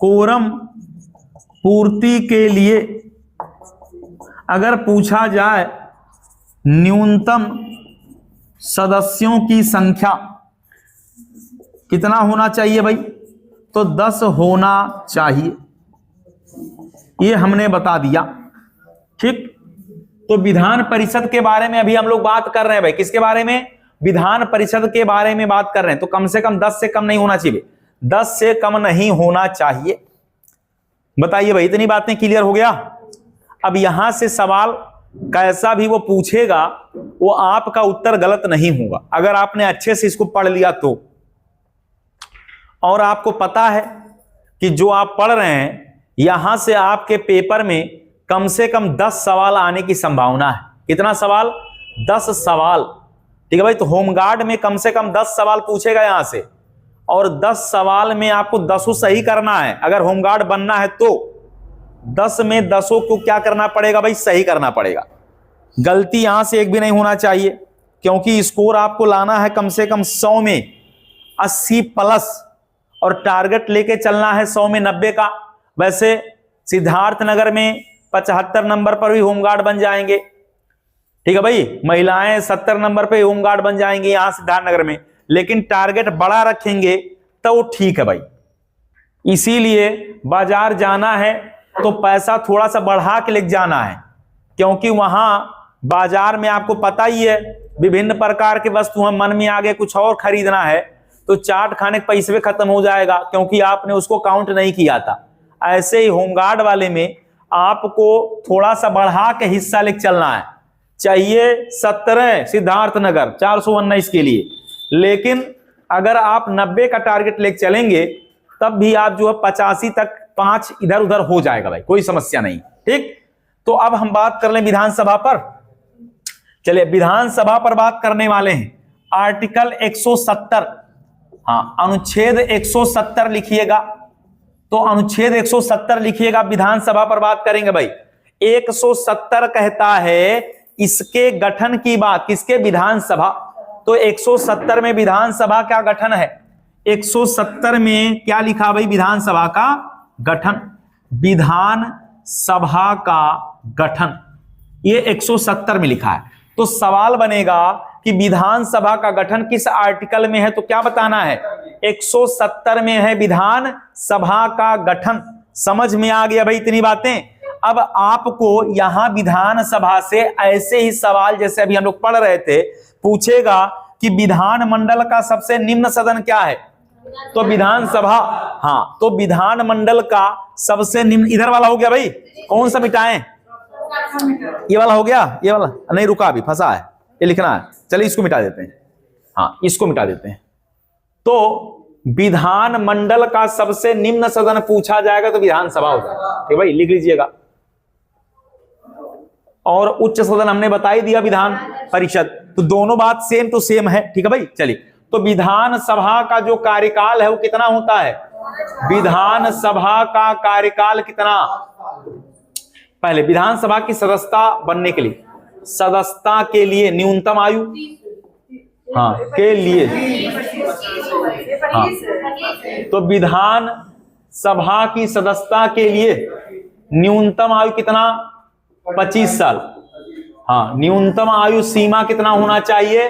कोरम पूर्ति के लिए अगर पूछा जाए न्यूनतम सदस्यों की संख्या कितना होना चाहिए भाई, तो 10 होना चाहिए। ये हमने बता दिया। ठीक, तो विधान परिषद के बारे में अभी हम लोग बात कर रहे हैं भाई, किसके बारे में, विधान परिषद के बारे में बात कर रहे हैं। तो कम से कम 10 से कम नहीं होना चाहिए, 10 से कम नहीं होना चाहिए। बताइए भाई, इतनी बातें क्लियर हो गया। अब यहां से सवाल कैसा भी वो पूछेगा, वो आपका उत्तर गलत नहीं होगा अगर आपने अच्छे से इसको पढ़ लिया तो। और आपको पता है कि जो आप पढ़ रहे हैं, यहां से आपके पेपर में कम से कम 10 सवाल आने की संभावना है। कितना सवाल, 10 सवाल। ठीक है भाई। तो होमगार्ड में कम से कम 10 सवाल पूछेगा यहां से, और 10 सवाल में आपको 10 सही करना है। अगर होमगार्ड बनना है तो 10 में 10 को क्या करना पड़ेगा भाई, सही करना पड़ेगा। गलती यहां से एक भी नहीं होना चाहिए, क्योंकि स्कोर आपको लाना है कम से कम 100 में 80 प्लस, और टारगेट लेके चलना है 100 में 90 का। वैसे सिद्धार्थनगर में 75 नंबर पर भी होमगार्ड बन जाएंगे, ठीक है भाई। महिलाएं 70 नंबर पे होमगार्ड बन जाएंगे यहां सिद्धार्थनगर में, लेकिन टारगेट बड़ा रखेंगे तो वो ठीक है भाई। इसीलिए बाजार जाना है तो पैसा थोड़ा सा बढ़ा के लेके जाना है, क्योंकि वहां बाजार में आपको पता ही है विभिन्न प्रकार के वस्तु हैं, मन में आगे कुछ और खरीदना है तो चाट खाने के पैसे खत्म हो जाएगा, क्योंकि आपने उसको काउंट नहीं किया था। ऐसे ही होमगार्ड वाले में आपको थोड़ा सा बढ़ा के हिस्सा लेके चलना है। चाहिए 17 सिद्धार्थनगर 419 के लिए, लेकिन अगर आप 90 का टारगेट लेके चलेंगे तब भी आप जो है 85 तक 5 इधर उधर हो जाएगा भाई, कोई समस्या नहीं, ठीक। तो अब हम बात कर लें विधानसभा पर। चलिए विधानसभा पर बात करने वाले हैं। आर्टिकल 170, हाँ अनुच्छेद 170 लिखिएगा, तो अनुच्छेद 170 लिखिएगा, विधानसभा पर बात करेंगे भाई। 170 कहता है इसके गठन की बात, किसके, विधानसभा। तो 170 में विधानसभा का गठन है। 170 में क्या लिखा भाई, विधानसभा का गठन, विधानसभा का गठन, ये 170 में लिखा है। तो सवाल बनेगा कि विधानसभा का गठन किस आर्टिकल में है, तो क्या बताना है, 170 में है विधानसभा का गठन। समझ में आ गया भाई इतनी बातें। अब आपको यहां विधानसभा से ऐसे ही सवाल जैसे अभी हम लोग पढ़ रहे थे पूछेगा कि विधानमंडल का सबसे निम्न सदन क्या है, तो विधानसभा। हाँ, तो विधानमंडल का सबसे निम्न, इधर वाला हो गया भाई, कौन सा मिटाएं, ये वाला हो गया, ये वाला नहीं, रुका अभी फंसा है, ये लिखना है। चलिए इसको मिटा देते हैं, हाँ इसको मिटा देते हैं। तो विधानमंडल का सबसे निम्न सदन पूछा जाएगा तो विधानसभा हो जाएगा, ठीक भाई, लिख लीजिएगा। और उच्च सदन हमने बता ही दिया विधान परिषद, तो दोनों बात सेम टू सेम है, ठीक है भाई। चलिए, तो विधानसभा का जो कार्यकाल है वो कितना होता है, विधानसभा का कार्यकाल कितना, पहले विधानसभा की सदस्यता बनने के लिए, सदस्यता के लिए न्यूनतम आयु, हाँ के लिए, हाँ तो विधान सभा की सदस्यता के लिए न्यूनतम आयु कितना, 25 साल। हाँ, न्यूनतम आयु सीमा कितना होना चाहिए,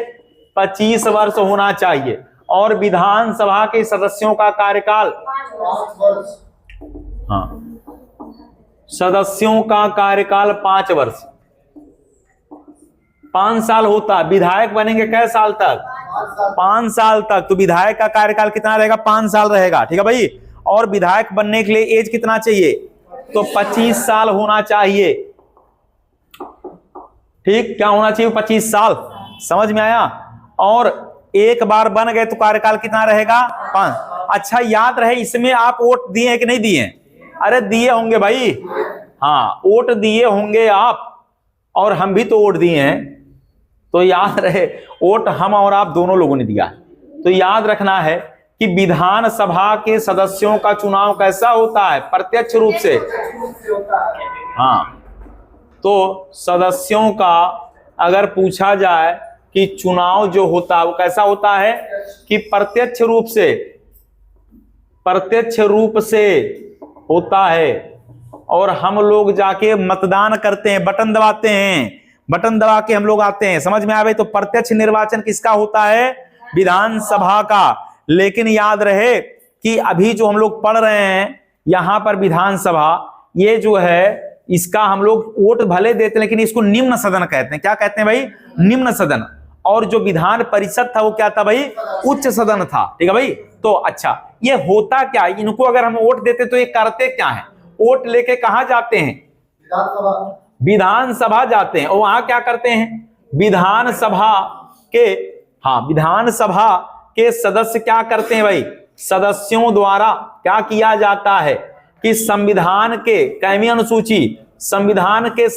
25 वर्ष होना चाहिए। और विधानसभा के सदस्यों का कार्यकाल, हाँ सदस्यों का कार्यकाल 5 वर्ष, 5 साल होता है। विधायक बनेंगे कै साल तक, 5 साल तक। तो विधायक का कार्यकाल कितना रहेगा, 5 साल रहेगा, ठीक है भाई। और विधायक बनने के लिए एज कितना चाहिए, तो 25 साल होना चाहिए, ठीक, क्या होना चाहिए, 25 साल, समझ में आया। और एक बार बन गए तो कार्यकाल कितना रहेगा, 5। अच्छा याद रहे, इसमें आप वोट दिए कि नहीं दिए, अरे दिए होंगे भाई, हाँ वोट दिए होंगे आप, और हम भी तो वोट दिए हैं, तो याद रहे वोट हम और आप दोनों लोगों ने दिया है। तो याद रखना है कि विधानसभा के सदस्यों का चुनाव कैसा होता है, प्रत्यक्ष रूप से, हाँ। तो सदस्यों का अगर पूछा जाए कि चुनाव जो होता है वो कैसा होता है, कि प्रत्यक्ष रूप से होता है, और हम लोग जाके मतदान करते हैं, बटन दबाते हैं, बटन दबा के हम लोग आते हैं, समझ में आवे। तो प्रत्यक्ष निर्वाचन किसका होता है, विधानसभा का। लेकिन याद रहे कि अभी जो हम लोग पढ़ रहे हैं यहां पर विधानसभा, ये जो है इसका हम लोग वोट भले देते हैं लेकिन इसको निम्न सदन कहते हैं। क्या कहते हैं भाई, निम्न सदन। और जो विधान परिषद था वो क्या था भाई, उच्च सदन था, ठीक है भाई। तो अच्छा, ये होता क्या, इनको अगर हम वोट देते तो ये करते क्या है, वोट लेके कहां जाते हैं, विधानसभा जाते हैं। और वहां क्या करते हैं, विधानसभा के, हाँ विधानसभा के सदस्य क्या करते हैं भाई, सदस्यों द्वारा क्या किया जाता है कि संविधान के कैवी अनुसूची, संविधान के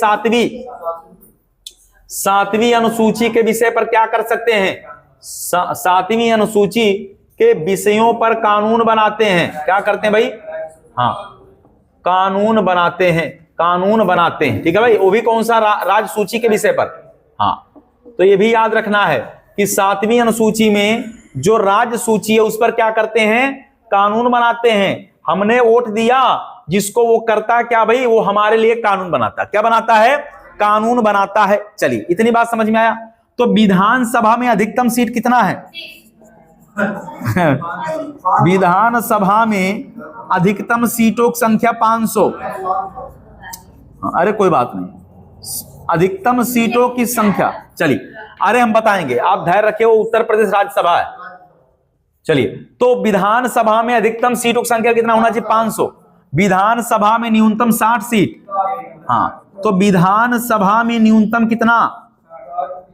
7वीं अनुसूची के विषय पर क्या कर सकते हैं, 7वीं अनुसूची के विषयों पर कानून बनाते हैं। क्या करते हैं भाई? हाँ, कानून बनाते हैं, कानून बनाते हैं। ठीक है भाई, वो भी कौन सा? राज्य सूची के विषय पर। हाँ, तो ये भी याद रखना है कि 7वीं अनुसूची में जो राज्य सूची है उस पर क्या करते हैं? कानून बनाते हैं। हमने वोट दिया, जिसको वो करता क्या भाई? वो हमारे लिए कानून बनाता। क्या बनाता है? कानून बनाता है। चलिए, इतनी बात समझ में आया। तो विधानसभा में अधिकतम सीट कितना है? विधानसभा में अधिकतम सीटों की संख्या 500। अरे कोई बात नहीं, अधिकतम सीटों की संख्या, चलिए अरे हम बताएंगे, आप धैर्य रखिए, वो उत्तर प्रदेश राज्यसभा है। चलिए, तो विधानसभा में अधिकतम सीटों की संख्या कितना होना चाहिए? 500। विधानसभा में न्यूनतम 60 सीट। हाँ, तो विधानसभा में न्यूनतम कितना?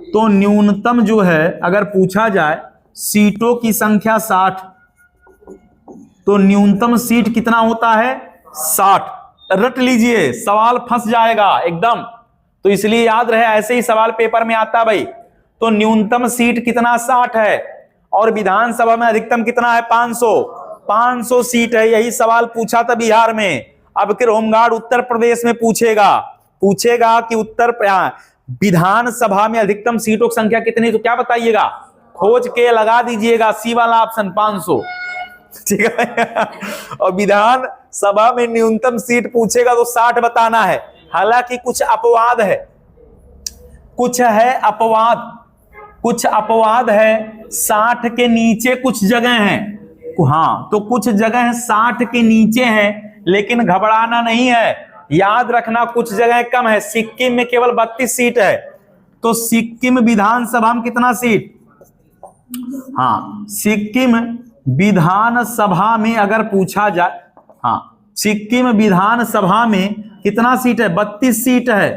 तो न्यूनतम जो है अगर पूछा जाए सीटों की संख्या 60, तो न्यूनतम सीट कितना होता है? 60। रट लीजिए, सवाल फंस जाएगा एकदम, तो इसलिए याद रहे, ऐसे ही सवाल पेपर में आता भाई। तो न्यूनतम सीट कितना? 60 है, और विधानसभा में अधिकतम कितना है? 500। 500 सीट है। यही सवाल पूछा था बिहार में। अब फिर होमगार्ड उत्तर प्रदेश में पूछेगा कि विधानसभा में अधिकतम सीटों की संख्या कितनी, तो क्या बताइएगा? खोज के लगा दीजिएगा, सी वाला ऑप्शन 500। ठीक है। और विधानसभा में न्यूनतम सीट पूछेगा तो 60 बताना है। हालांकि कुछ अपवाद है, कुछ अपवाद है। 60 के नीचे कुछ जगह हैं। हाँ, तो कुछ जगह 60 के नीचे हैं, लेकिन घबराना नहीं है। याद रखना, कुछ जगह कम है। सिक्किम में केवल 32 सीट है। तो सिक्किम विधानसभा में कितना सीट? हाँ, सिक्किम विधानसभा में अगर पूछा जाए, हाँ, सिक्किम विधानसभा में कितना सीट है? 32 सीट है।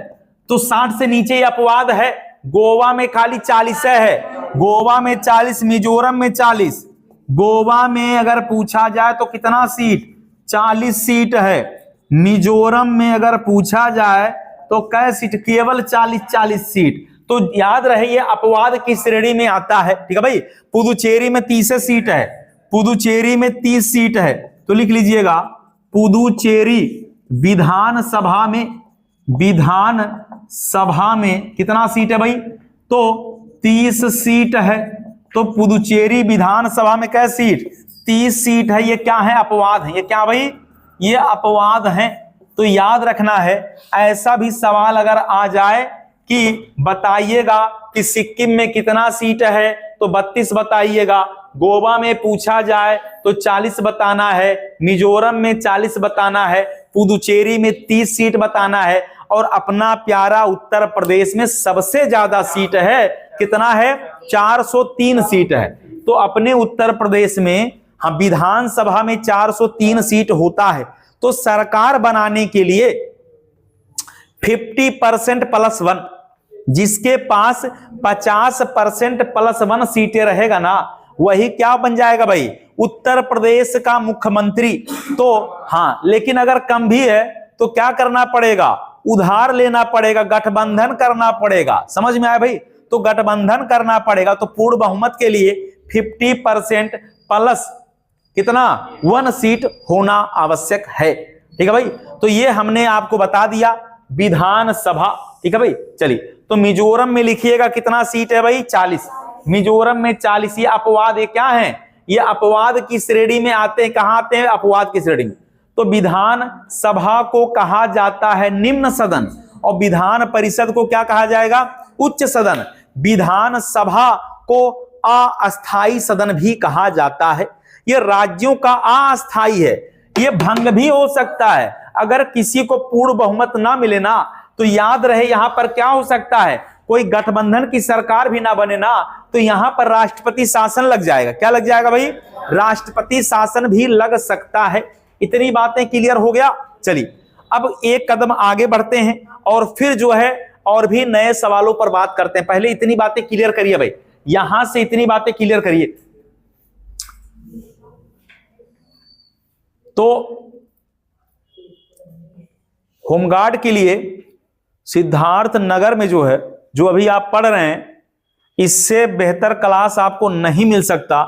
तो 60 से नीचे ये अपवाद है। गोवा में खाली 40 है। गोवा में 40, मिजोरम में 40। गोवा में अगर पूछा जाए तो कितना सीट? 40 सीट है। मिजोरम में अगर पूछा जाए तो कै सीट? केवल 40 सीट। तो याद रहे, ये अपवाद की श्रेणी में आता है। ठीक है भाई। पुदुचेरी में 30 सीट है। पुदुचेरी में 30 सीट है, तो लिख लीजिएगा, पुदुचेरी विधानसभा में कितना सीट है भाई? तो 30 सीट है। तो पुदुचेरी विधानसभा में क्या सीट? 30 सीट है। ये क्या है? अपवाद है। ये क्या भाई? ये अपवाद है। तो याद रखना है, ऐसा भी सवाल अगर आ जाए कि बताइएगा कि सिक्किम में कितना सीट है, तो 32 बताइएगा। गोवा में पूछा जाए तो 40 बताना है। मिजोरम में 40 बताना है। पुदुचेरी में 30 सीट बताना है। और अपना प्यारा उत्तर प्रदेश में सबसे ज्यादा सीट है। कितना है? 403 सीट है। तो अपने उत्तर प्रदेश में हम विधानसभा में 403 सीट होता है। तो सरकार बनाने के लिए 50% प्लस 1, जिसके पास 50% प्लस 1 सीटें रहेगा ना, वही क्या बन जाएगा भाई? उत्तर प्रदेश का मुख्यमंत्री। तो हाँ, लेकिन अगर कम भी है तो क्या करना पड़ेगा? उधार लेना पड़ेगा, गठबंधन करना पड़ेगा। समझ में आया भाई? तो गठबंधन करना पड़ेगा। तो पूर्ण बहुमत के लिए 50% प्लस कितना? 1 सीट होना आवश्यक है। ठीक है भाई। तो ये हमने आपको बता दिया विधानसभा। ठीक है भाई। चलिए, तो मिजोरम में लिखिएगा कितना सीट है भाई? 40। मिजोरम में 40। ये अपवाद ये क्या है? ये अपवाद की श्रेणी में आते हैं। कहां आते हैं? अपवाद की श्रेणी में। तो विधान सभा को कहा जाता है निम्न सदन, और विधान परिषद को क्या कहा जाएगा? उच्च सदन। विधान सभा को अस्थायी सदन भी कहा जाता है। ये राज्यों का अस्थायी है। ये भंग भी हो सकता है। अगर किसी को पूर्ण बहुमत ना मिले ना, तो याद रहे यहां पर क्या हो सकता है? कोई गठबंधन की सरकार भी ना बने ना, तो यहां पर राष्ट्रपति शासन लग जाएगा। क्या लग जाएगा भाई? राष्ट्रपति शासन भी लग सकता है। इतनी बातें क्लियर हो गया। चलिए, अब एक कदम आगे बढ़ते हैं और फिर जो है और भी नए सवालों पर बात करते हैं। पहले इतनी बातें क्लियर करिए भाई, यहां से इतनी बातें क्लियर करिए। तो होमगार्ड के लिए सिद्धार्थ नगर में जो है, जो अभी आप पढ़ रहे हैं, इससे बेहतर क्लास आपको नहीं मिल सकता।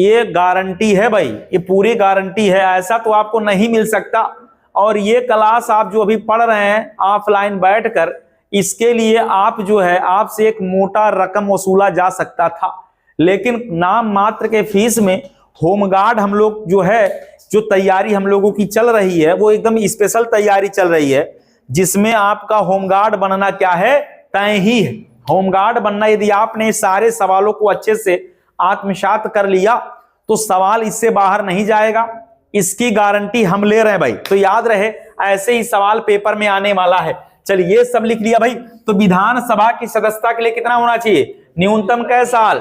ये गारंटी है भाई, ये पूरी गारंटी है, ऐसा तो आपको नहीं मिल सकता। और ये क्लास आप जो अभी पढ़ रहे हैं ऑफलाइन बैठकर, इसके लिए आप जो है आपसे एक मोटा रकम वसूला जा सकता था, लेकिन नाम मात्र के फीस में होमगार्ड हम लोग जो है, जो तैयारी हम लोगों की चल रही है वो एकदम स्पेशल तैयारी चल रही है, जिसमें आपका होमगार्ड बनना क्या है, तय ही है। होमगार्ड बनना, यदि आपने सारे सवालों को अच्छे से आत्मसात कर लिया तो सवाल इससे बाहर नहीं जाएगा, इसकी गारंटी हम ले रहे हैं भाई। तो याद रहे, ऐसे ही सवाल पेपर में आने वाला है। चलिए ये सब लिख लिया भाई। तो विधानसभा की सदस्यता के लिए कितना होना चाहिए, न्यूनतम कै साल,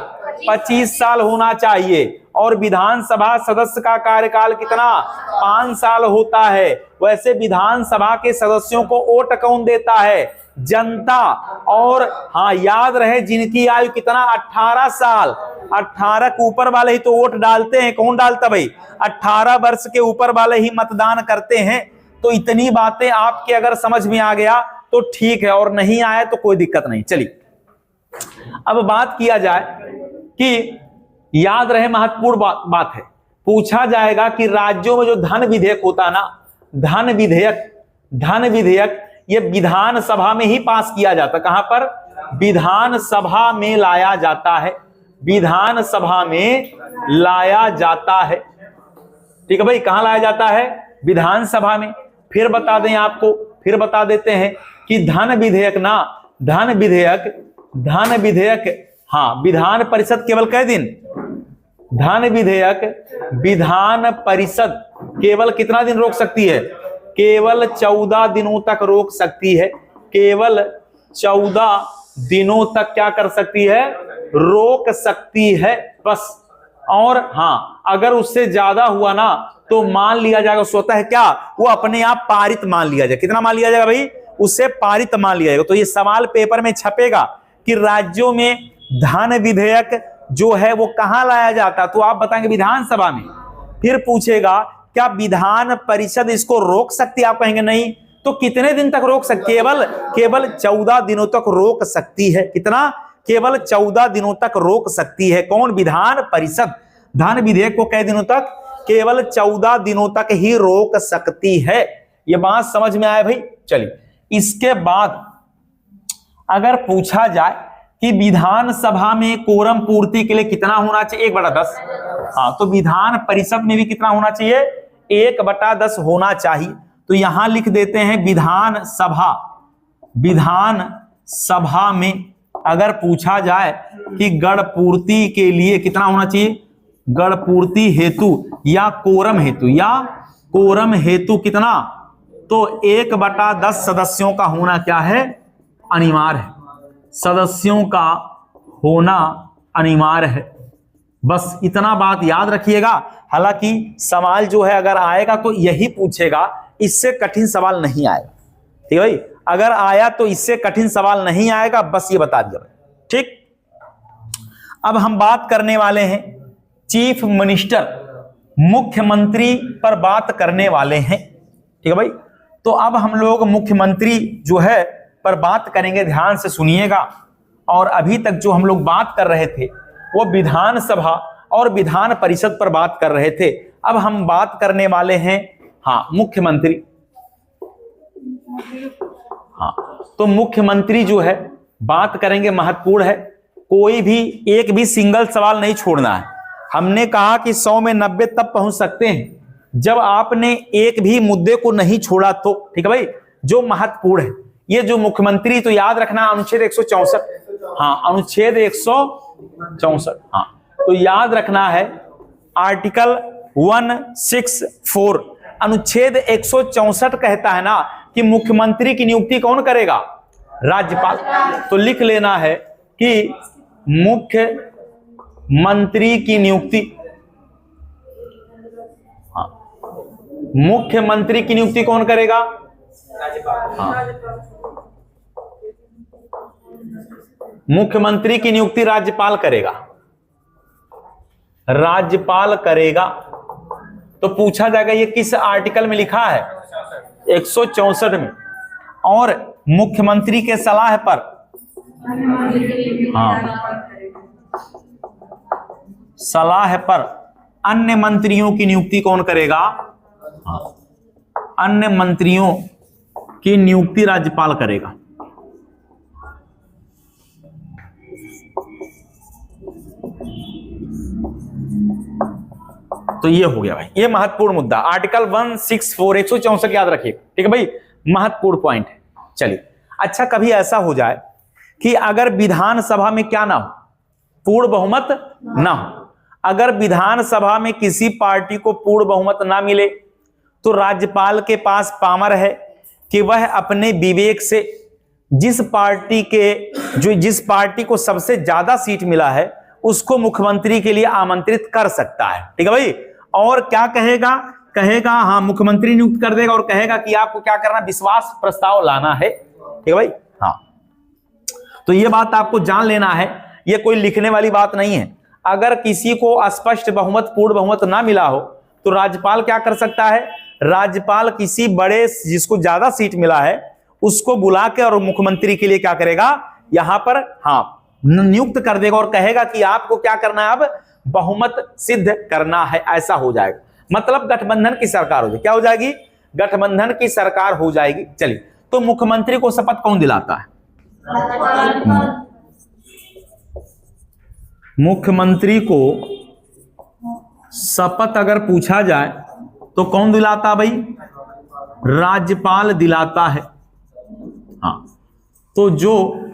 25 साल होना चाहिए। और विधानसभा सदस्य का कार्यकाल कितना, 5 साल होता है। वैसे विधानसभा के सदस्यों को वोट कौन देता है, जनता। और हाँ याद रहे, जिनकी आयु कितना, 18 साल, 18 के ऊपर वाले ही तो वोट डालते हैं। कौन डालता भाई, 18 वर्ष के ऊपर वाले ही मतदान करते हैं। तो इतनी बातें आपके अगर समझ में आ गया तो ठीक है, और नहीं आया तो कोई दिक्कत नहीं। चलिए अब बात किया जाए कि याद रहे, महत्वपूर्ण बात है, पूछा जाएगा कि राज्यों में जो धन विधेयक होता है ना, धन विधेयक ये विधानसभा में ही पास किया जाता। कहां पर, विधानसभा में लाया जाता है, विधानसभा में लाया जाता है। ठीक है भाई, कहां लाया जाता है, विधानसभा में। फिर बता दें आपको, फिर बता देते हैं कि धन विधेयक ना, धन विधेयक हाँ, विधान परिषद केवल कै दिन, धन विधेयक विधान परिषद केवल कितना दिन रोक सकती है, केवल 14 दिनों तक रोक सकती है, केवल 14 दिनों तक क्या कर सकती है, रोक सकती है बस। और हाँ, अगर उससे ज्यादा हुआ ना तो मान लिया जाएगा, स्वतः क्या, वो अपने आप पारित मान लिया जाएगा। कितना मान लिया जाएगा भाई, उससे पारित मान लिया जाएगा। तो ये सवाल पेपर में छपेगा कि राज्यों में धन विधेयक जो है वो कहां लाया जाता, तो आप बताएंगे विधानसभा में। फिर पूछेगा क्या विधान परिषद इसको रोक सकती है, आप कहेंगे नहीं। तो कितने दिन तक रोक सकती है, केवल 14 दिनों तक रोक सकती है। कितना, केवल 14 दिनों तक रोक सकती है। कौन, विधान परिषद। धन विधेयक को कै दिनों तक, केवल 14 दिनों तक ही रोक सकती है। ये बात समझ में आया भाई। चलिए इसके बाद अगर पूछा जाए कि विधानसभा में कोरम पूर्ति के लिए कितना होना चाहिए, 1/10। हाँ, तो विधान परिषद में भी कितना होना चाहिए, 1/10 होना चाहिए। तो यहां लिख देते हैं विधानसभा में अगर पूछा जाए कि गण पूर्ति के लिए कितना होना चाहिए, गण पूर्ति हेतु या कोरम हेतु कितना, तो 1/10 सदस्यों का होना क्या है, अनिवार्य है। सदस्यों का होना अनिवार्य है। बस इतना बात याद रखिएगा। हालांकि सवाल जो है अगर आएगा तो यही पूछेगा, इससे कठिन सवाल नहीं आएगा। ठीक है भाई, अगर आया तो इससे कठिन सवाल नहीं आएगा, बस ये बता दिया। ठीक, अब हम बात करने वाले हैं चीफ मिनिस्टर, मुख्यमंत्री पर बात करने वाले हैं। ठीक है भाई, तो अब हम लोग मुख्यमंत्री जो है पर बात करेंगे, ध्यान से सुनिएगा। और अभी तक जो हम लोग बात कर रहे थे वो विधानसभा और विधान परिषद पर बात कर रहे थे। अब हम बात करने वाले हैं हाँ मुख्यमंत्री। हाँ, तो मुख्यमंत्री जो है बात करेंगे, महत्वपूर्ण है। कोई भी एक भी सिंगल सवाल नहीं छोड़ना है। हमने कहा कि 100 में 90 तब पहुंच सकते हैं जब आपने एक भी मुद्दे को नहीं छोड़ा तो। ठीक है भाई, जो महत्वपूर्ण है ये जो मुख्यमंत्री, तो याद रखना अनुच्छेद 164। हाँ, अनुच्छेद 164। हाँ, तो याद रखना है आर्टिकल 164, अनुच्छेद 164 कहता है ना कि मुख्यमंत्री की नियुक्ति कौन करेगा, राज्यपाल। तो लिख लेना है कि मुख्यमंत्री की नियुक्ति, हाँ, मुख्यमंत्री की नियुक्ति कौन करेगा, हाँ, मुख्यमंत्री की नियुक्ति राज्यपाल करेगा, राज्यपाल करेगा। तो पूछा जाएगा ये किस आर्टिकल में लिखा है, 164 में। और मुख्यमंत्री के सलाह पर, हाँ, सलाह पर अन्य मंत्रियों की नियुक्ति कौन करेगा? हाँ, अन्य मंत्रियों की नियुक्ति राज्यपाल करेगा। तो ये हो गया भाई, ये महत्वपूर्ण मुद्दा आर्टिकल 164 164 याद रखिए, ठीक है भाई, महत्वपूर्ण पॉइंट है। चलिए, अच्छा कभी ऐसा हो जाए कि अगर विधानसभा में क्या ना हो, पूर्ण बहुमत ना हो, अगर विधानसभा में किसी पार्टी को पूर्ण बहुमत ना मिले तो राज्यपाल के पास पावर है कि वह अपने विवेक से जिस पार्टी को सबसे ज्यादा सीट मिला है उसको मुख्यमंत्री के लिए आमंत्रित कर सकता है, ठीक है भाई। और क्या कहेगा? कहेगा हाँ, मुख्यमंत्री नियुक्त कर देगा और कहेगा कि आपको क्या करना, विश्वास प्रस्ताव लाना है, ठीक है भाई। हाँ, तो ये बात आपको जान लेना है, ये कोई लिखने वाली बात नहीं है। अगर किसी को स्पष्ट बहुमत, पूर्ण बहुमत ना मिला हो तो राज्यपाल क्या कर सकता है? राज्यपाल किसी बड़े, जिसको ज्यादा सीट मिला है, उसको बुला के और मुख्यमंत्री के लिए क्या करेगा, यहां पर हाँ नियुक्त कर देगा और कहेगा कि आपको क्या करना है, अब बहुमत सिद्ध करना है। ऐसा हो जाएगा, मतलब गठबंधन की सरकार हो जाएगी। क्या हो जाएगी? गठबंधन की सरकार हो जाएगी। चलिए, तो मुख्यमंत्री को शपथ कौन दिलाता है? मुख्यमंत्री को शपथ अगर पूछा जाए तो कौन दिलाता भाई? राज्यपाल दिलाता है। हाँ, तो जो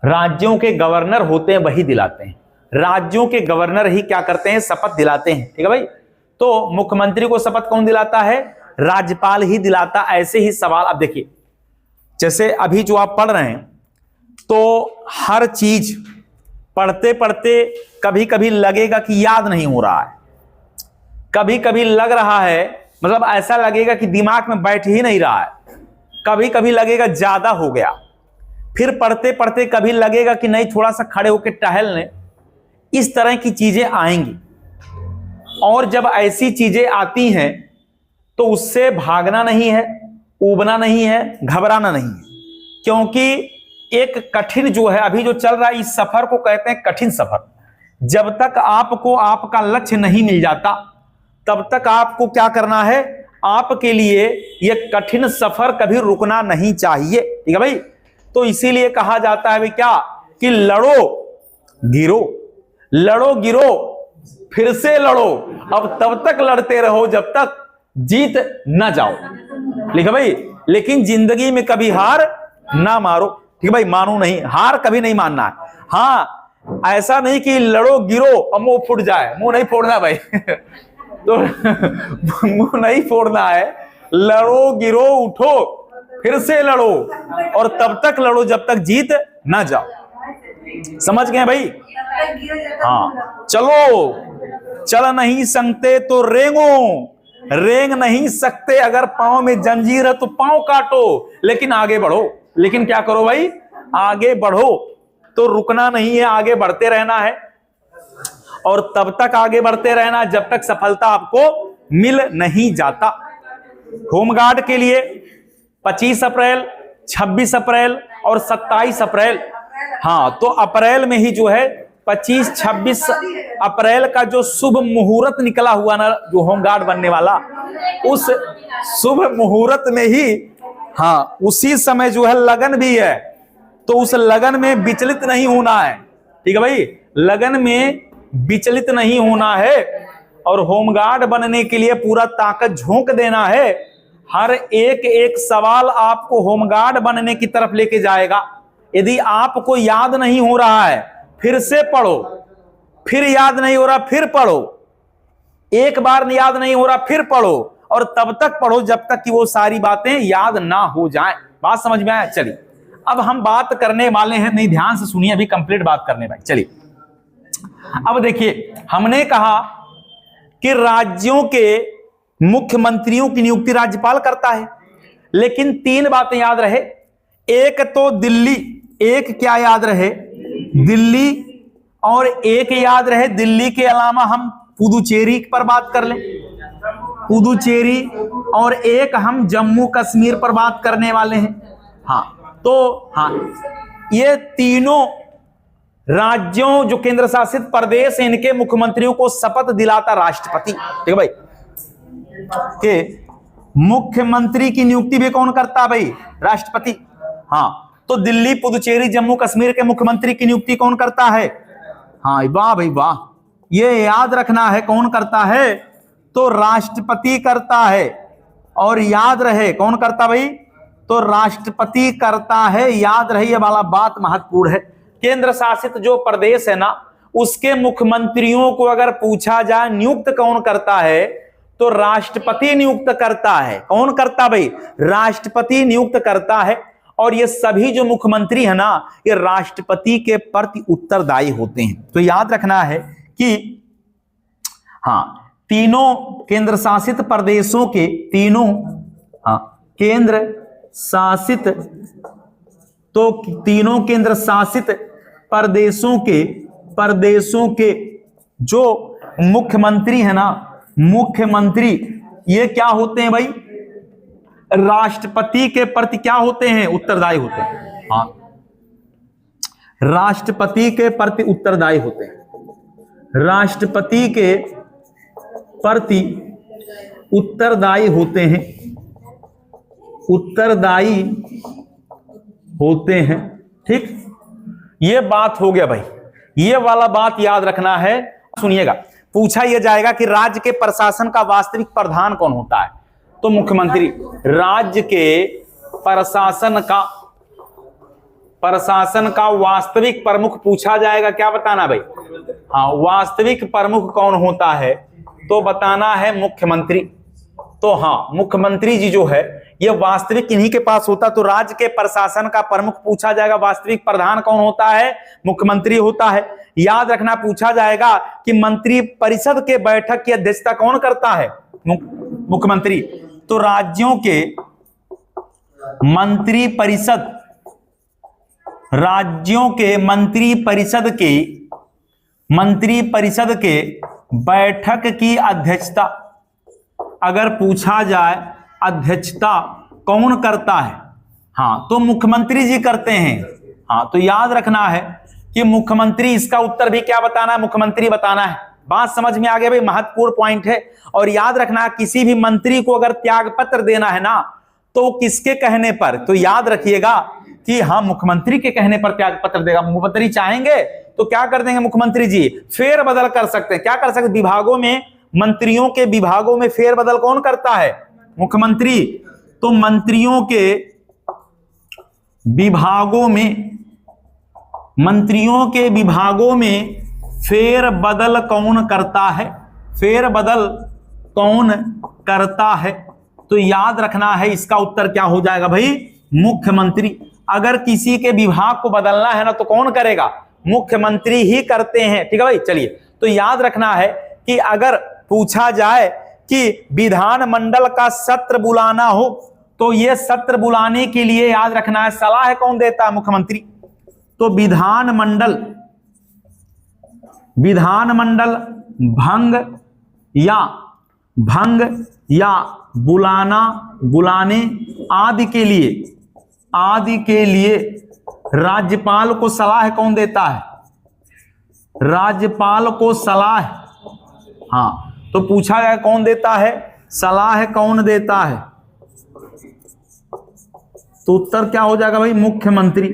राज्यों के गवर्नर होते हैं वही दिलाते हैं, राज्यों के गवर्नर ही क्या करते हैं, शपथ दिलाते हैं, ठीक है भाई। तो मुख्यमंत्री को शपथ कौन दिलाता है? राज्यपाल ही दिलाता। ऐसे ही सवाल अब देखिए, जैसे अभी जो आप पढ़ रहे हैं, तो हर चीज पढ़ते पढ़ते कभी कभी लगेगा कि याद नहीं हो रहा है, कभी कभी लग रहा है, मतलब ऐसा लगेगा कि दिमाग में बैठ ही नहीं रहा है, कभी कभी लगेगा ज्यादा हो गया, फिर पढ़ते पढ़ते कभी लगेगा कि नहीं थोड़ा सा खड़े होकर टहल लें। इस तरह की चीजें आएंगी, और जब ऐसी चीजें आती हैं तो उससे भागना नहीं है, ऊबना नहीं है, घबराना नहीं है, क्योंकि एक कठिन जो है अभी जो चल रहा है, इस सफर को कहते हैं कठिन सफर। जब तक आपको आपका लक्ष्य नहीं मिल जाता तब तक आपको क्या करना है, आपके लिए यह कठिन सफर कभी रुकना नहीं चाहिए, ठीक है भाई। तो इसीलिए कहा जाता है भी क्या, कि लड़ो गिरो, लड़ो गिरो फिर से लड़ो, अब तब तक लड़ते रहो जब तक जीत न जाओ, ठीक है भाई। लेकिन जिंदगी में कभी हार ना मारो, ठीक है भाई, मानो नहीं, हार कभी नहीं मानना है। हाँ, ऐसा नहीं कि लड़ो गिरो और मुंह फूट जाए, मुंह नहीं फोड़ना भाई तो मुंह नहीं फोड़ना है, लड़ो गिरो उठो फिर से लड़ो, और तब तक लड़ो जब तक जीत ना जाओ। समझ गए भाई? हाँ, चलो चल नहीं सकते तो रेंगो, रेंग नहीं सकते अगर पांव में जंजीर है तो पांव काटो, लेकिन आगे बढ़ो। लेकिन क्या करो भाई, आगे बढ़ो, तो रुकना नहीं है, आगे बढ़ते रहना है, और तब तक आगे बढ़ते रहना जब तक सफलता आपको मिल नहीं जाता। होमगार्ड के लिए 25 अप्रैल, 26 अप्रैल और 27 अप्रैल, हाँ, तो अप्रैल में ही जो है 25-26 अप्रैल का जो शुभ मुहूर्त निकला हुआ ना, जो होमगार्ड बनने वाला, उस शुभ मुहूर्त में ही, हाँ, उसी समय जो है लगन भी है, तो उस लगन में विचलित नहीं होना है, ठीक है भाई, लगन में विचलित नहीं होना है, और होमगार्ड बनने के लिए पूरा ताकत झोंक देना है। हर एक एक सवाल आपको होमगार्ड बनने की तरफ लेके जाएगा। यदि आपको याद नहीं हो रहा है फिर से पढ़ो, फिर याद नहीं हो रहा फिर पढ़ो, एक बार याद नहीं हो रहा फिर पढ़ो, और तब तक पढ़ो जब तक कि वो सारी बातें याद ना हो जाएं। बात समझ में आया? चलिए, अब हम बात करने वाले हैं, नहीं ध्यान से सुनिए, अभी कंप्लीट बात करने वाले। चलिए, अब देखिए, हमने कहा कि राज्यों के मुख्यमंत्रियों की नियुक्ति राज्यपाल करता है, लेकिन 3 बातें याद रहे। एक तो दिल्ली, एक क्या याद रहे, दिल्ली, और एक याद रहे दिल्ली के अलावा हम पुदुचेरी पर बात कर लें, पुदुचेरी, और एक हम जम्मू कश्मीर पर बात करने वाले हैं। हाँ, तो हाँ, ये तीनों राज्यों जो केंद्र शासित प्रदेश इनके मुख्यमंत्रियों को शपथ दिलाता राष्ट्रपति। ठीक है भाई, के मुख्यमंत्री की नियुक्ति भी कौन करता भाई? राष्ट्रपति। हाँ, तो दिल्ली, पुदुचेरी, जम्मू कश्मीर के मुख्यमंत्री की नियुक्ति कौन करता है? हाँ, वाह भाई वाह, ये याद रखना है, कौन करता है? तो राष्ट्रपति करता है। और याद रहे कौन करता भाई? तो राष्ट्रपति करता है। याद रहे, ये वाला बात महत्वपूर्ण है। केंद्र शासित जो प्रदेश है ना, उसके मुख्यमंत्रियों को अगर पूछा जाए नियुक्त कौन करता है, तो राष्ट्रपति नियुक्त करता है। कौन करता भाई? राष्ट्रपति नियुक्त करता है। और ये सभी जो मुख्यमंत्री है ना, ये राष्ट्रपति के प्रति उत्तरदायी होते हैं। तो याद रखना है कि हाँ, तीनों केंद्र शासित प्रदेशों के तीनों केंद्र शासित, तो तीनों केंद्र शासित प्रदेशों के जो मुख्यमंत्री है ना, मुख्यमंत्री ये क्या होते हैं भाई? राष्ट्रपति के प्रति क्या होते हैं? उत्तरदायी होते हैं। हाँ, राष्ट्रपति के प्रति उत्तरदायी होते हैं। राष्ट्रपति के प्रति उत्तरदायी होते हैं, उत्तरदायी होते हैं। ठीक, ये बात हो गया भाई, ये वाला बात याद रखना है। सुनिएगा, पूछा यह जाएगा कि राज्य के प्रशासन का वास्तविक प्रधान कौन होता है? तो मुख्यमंत्री। राज्य के प्रशासन का वास्तविक प्रमुख पूछा जाएगा, क्या बताना भाई? हाँ, वास्तविक प्रमुख कौन होता है? तो बताना है मुख्यमंत्री। तो हाँ, मुख्यमंत्री जी जो है ये वास्तविक इन्हीं के पास होता। तो राज्य के प्रशासन का प्रमुख पूछा जाएगा, वास्तविक प्रधान कौन होता है? मुख्यमंत्री होता है। याद रखना, पूछा जाएगा कि मंत्री परिषद के बैठक की अध्यक्षता कौन करता है? मुख्यमंत्री। तो राज्यों के मंत्री परिषद, राज्यों के मंत्री परिषद के बैठक की अध्यक्षता अगर पूछा जाए, अध्यक्षता कौन करता है? हाँ, तो मुख्यमंत्री जी करते हैं। हाँ, तो याद रखना है कि मुख्यमंत्री, इसका उत्तर भी क्या बताना है? मुख्यमंत्री बताना है। बात समझ में आ गया भाई? महत्वपूर्ण पॉइंट है। और याद रखना, किसी भी मंत्री को अगर त्याग पत्र देना है ना, तो किसके कहने पर? तो याद रखिएगा कि हाँ, मुख्यमंत्री के कहने पर त्याग पत्र देगा। मुख्यमंत्री चाहेंगे तो क्या कर देंगे मुख्यमंत्री जी? फेर बदल कर सकते हैं। क्या कर सकते? विभागों में, मंत्रियों के विभागों में फेर बदल कौन करता है? मुख्यमंत्री। तो मंत्रियों के विभागों में फेर बदल कौन करता है? फेर बदल कौन करता है? तो याद रखना है, इसका उत्तर क्या हो जाएगा भाई? मुख्यमंत्री। अगर किसी के विभाग को बदलना है ना, तो कौन करेगा? मुख्यमंत्री ही करते हैं। ठीक है भाई, चलिए। तो याद रखना है कि अगर पूछा जाए कि विधानमंडल का सत्र बुलाना हो, तो यह सत्र बुलाने के लिए याद रखना है सलाह कौन देता है? मुख्यमंत्री। तो विधानमंडल भंग या बुलाने आदि के लिए राज्यपाल को सलाह कौन देता है? राज्यपाल को सलाह। हाँ, तो पूछा गया कौन देता है? सलाह कौन देता है? तो उत्तर क्या हो जाएगा भाई? मुख्यमंत्री।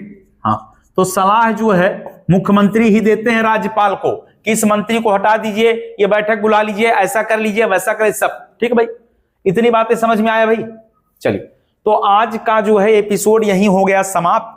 हाँ, तो सलाह जो है मुख्यमंत्री ही देते हैं राज्यपाल को कि इस मंत्री को हटा दीजिए, ये बैठक बुला लीजिए, ऐसा कर लीजिए, वैसा कर, सब। ठीक है भाई, इतनी बातें समझ में आया भाई? चलिए, तो आज का जो है एपिसोड यहीं हो गया समाप्त।